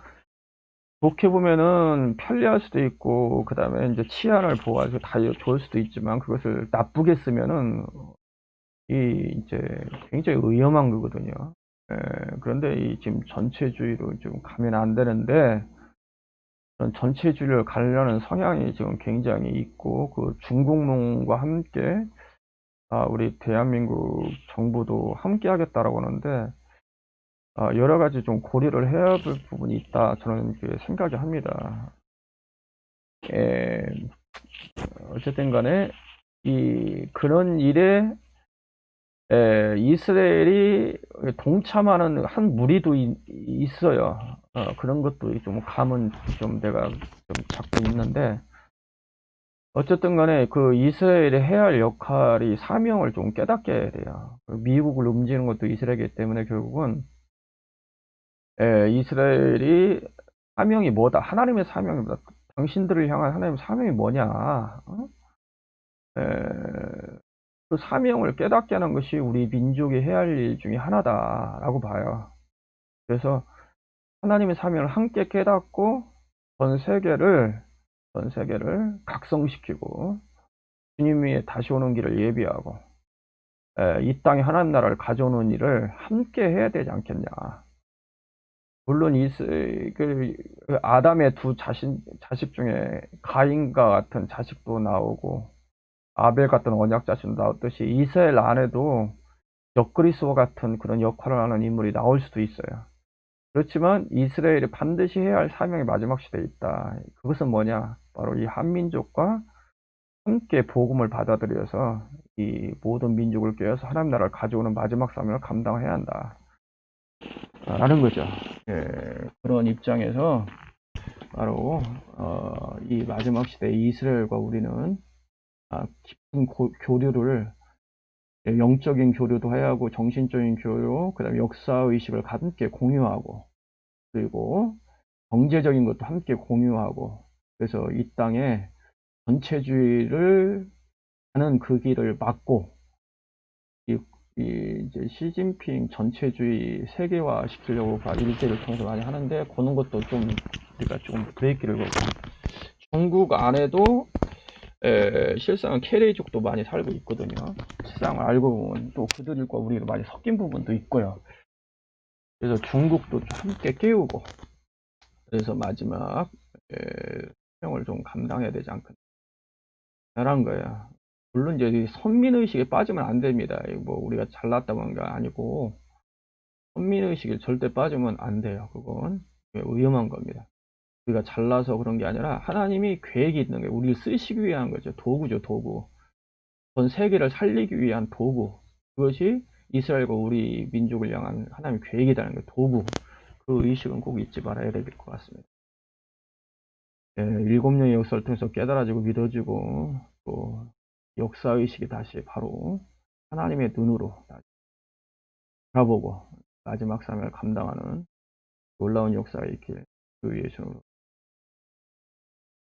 좋게 보면은 편리할 수도 있고, 그 다음에 이제 치안을 보호하고 다 좋을 수도 있지만, 그것을 나쁘게 쓰면은 이제 굉장히 위험한 거거든요. 그런데 이 지금 전체주의로 좀 가면 안 되는데, 그런 전체주의를 가려는 성향이 지금 굉장히 있고, 그 중국몽과 함께 우리 대한민국 정부도 함께 하겠다라고 하는데, 여러 가지 좀 고려를 해야 할 부분이 있다, 저는 생각이 합니다. 어쨌든 간에 그런 일에 이스라엘이 동참하는 한 무리도 있어요. 그런 것도 좀 감은 좀 내가 좀 잡고 있는데, 어쨌든 간에 그 이스라엘이 해야 할 역할이, 사명을 좀 깨닫게 해야 돼요. 미국을 움직이는 것도 이스라엘이기 때문에 결국은 이스라엘이 사명이 뭐다? 하나님의 사명이 뭐다? 당신들을 향한 하나님의 사명이 뭐냐? 그 사명을 깨닫게 하는 것이 우리 민족이 해야 할 일 중에 하나다라고 봐요. 그래서 하나님의 사명을 함께 깨닫고 전 세계를 각성시키고 주님이 다시 오는 길을 예비하고 이 땅에 하나님 나라를 가져오는 일을 함께 해야 되지 않겠냐. 물론 아담의 두 자식 중에 가인과 같은 자식도 나오고 아벨 같은 언약 자식도 나왔듯이 이스라엘 안에도 역그리스와 같은 그런 역할을 하는 인물이 나올 수도 있어요. 그렇지만 이스라엘이 반드시 해야 할 사명이 마지막 시대에 있다. 그것은 뭐냐? 바로 이 한민족과 함께 복음을 받아들여서 이 모든 민족을 깨워서 하나님 나라를 가져오는 마지막 사명을 감당해야 한다 라는 거죠. 그런 입장에서 바로 이 마지막 시대에 이스라엘과 우리는 깊은 교류를, 영적인 교류도 해야 하고 정신적인 교류, 그다음에 역사의식을 함께 공유하고, 그리고 경제적인 것도 함께 공유하고, 그래서 이 땅에 전체주의를 하는 그 길을 막고 이제 시진핑 전체주의 세계화 시키려고 일제를 통해서 많이 하는데, 그런 것도 좀 우리가 좀 브레이크를 걸고, 중국 안에도 실상은 캐레이족도 많이 살고 있거든요. 실상을 알고 보면 또 그들과 우리가 많이 섞인 부분도 있고요. 그래서 중국도 함께 깨우고, 그래서 마지막 사명을 좀 감당해야 되지 않겠나라는 거예요. 물론 이제 이 선민의식에 빠지면 안 됩니다. 뭐 우리가 잘났다고 하는 게 아니고 선민의식에 절대 빠지면 안 돼요. 그건 위험한 겁니다. 우리가 잘나서 그런 게 아니라 하나님이 계획이 있는 거예요. 우리를 쓰시기 위한 거죠. 도구죠, 도구. 전 세계를 살리기 위한 도구. 그것이 이스라엘과 우리 민족을 향한 하나님의 계획이라는 거, 도구. 그 의식은 꼭 잊지 말아야 될 것 같습니다. 예, 7년의 역사를 통해서 깨달아지고 믿어지고 또 역사의식이 다시 바로 하나님의 눈으로 바라보고 마지막 삶을 감당하는 놀라운 역사가 있길 주 예수님으로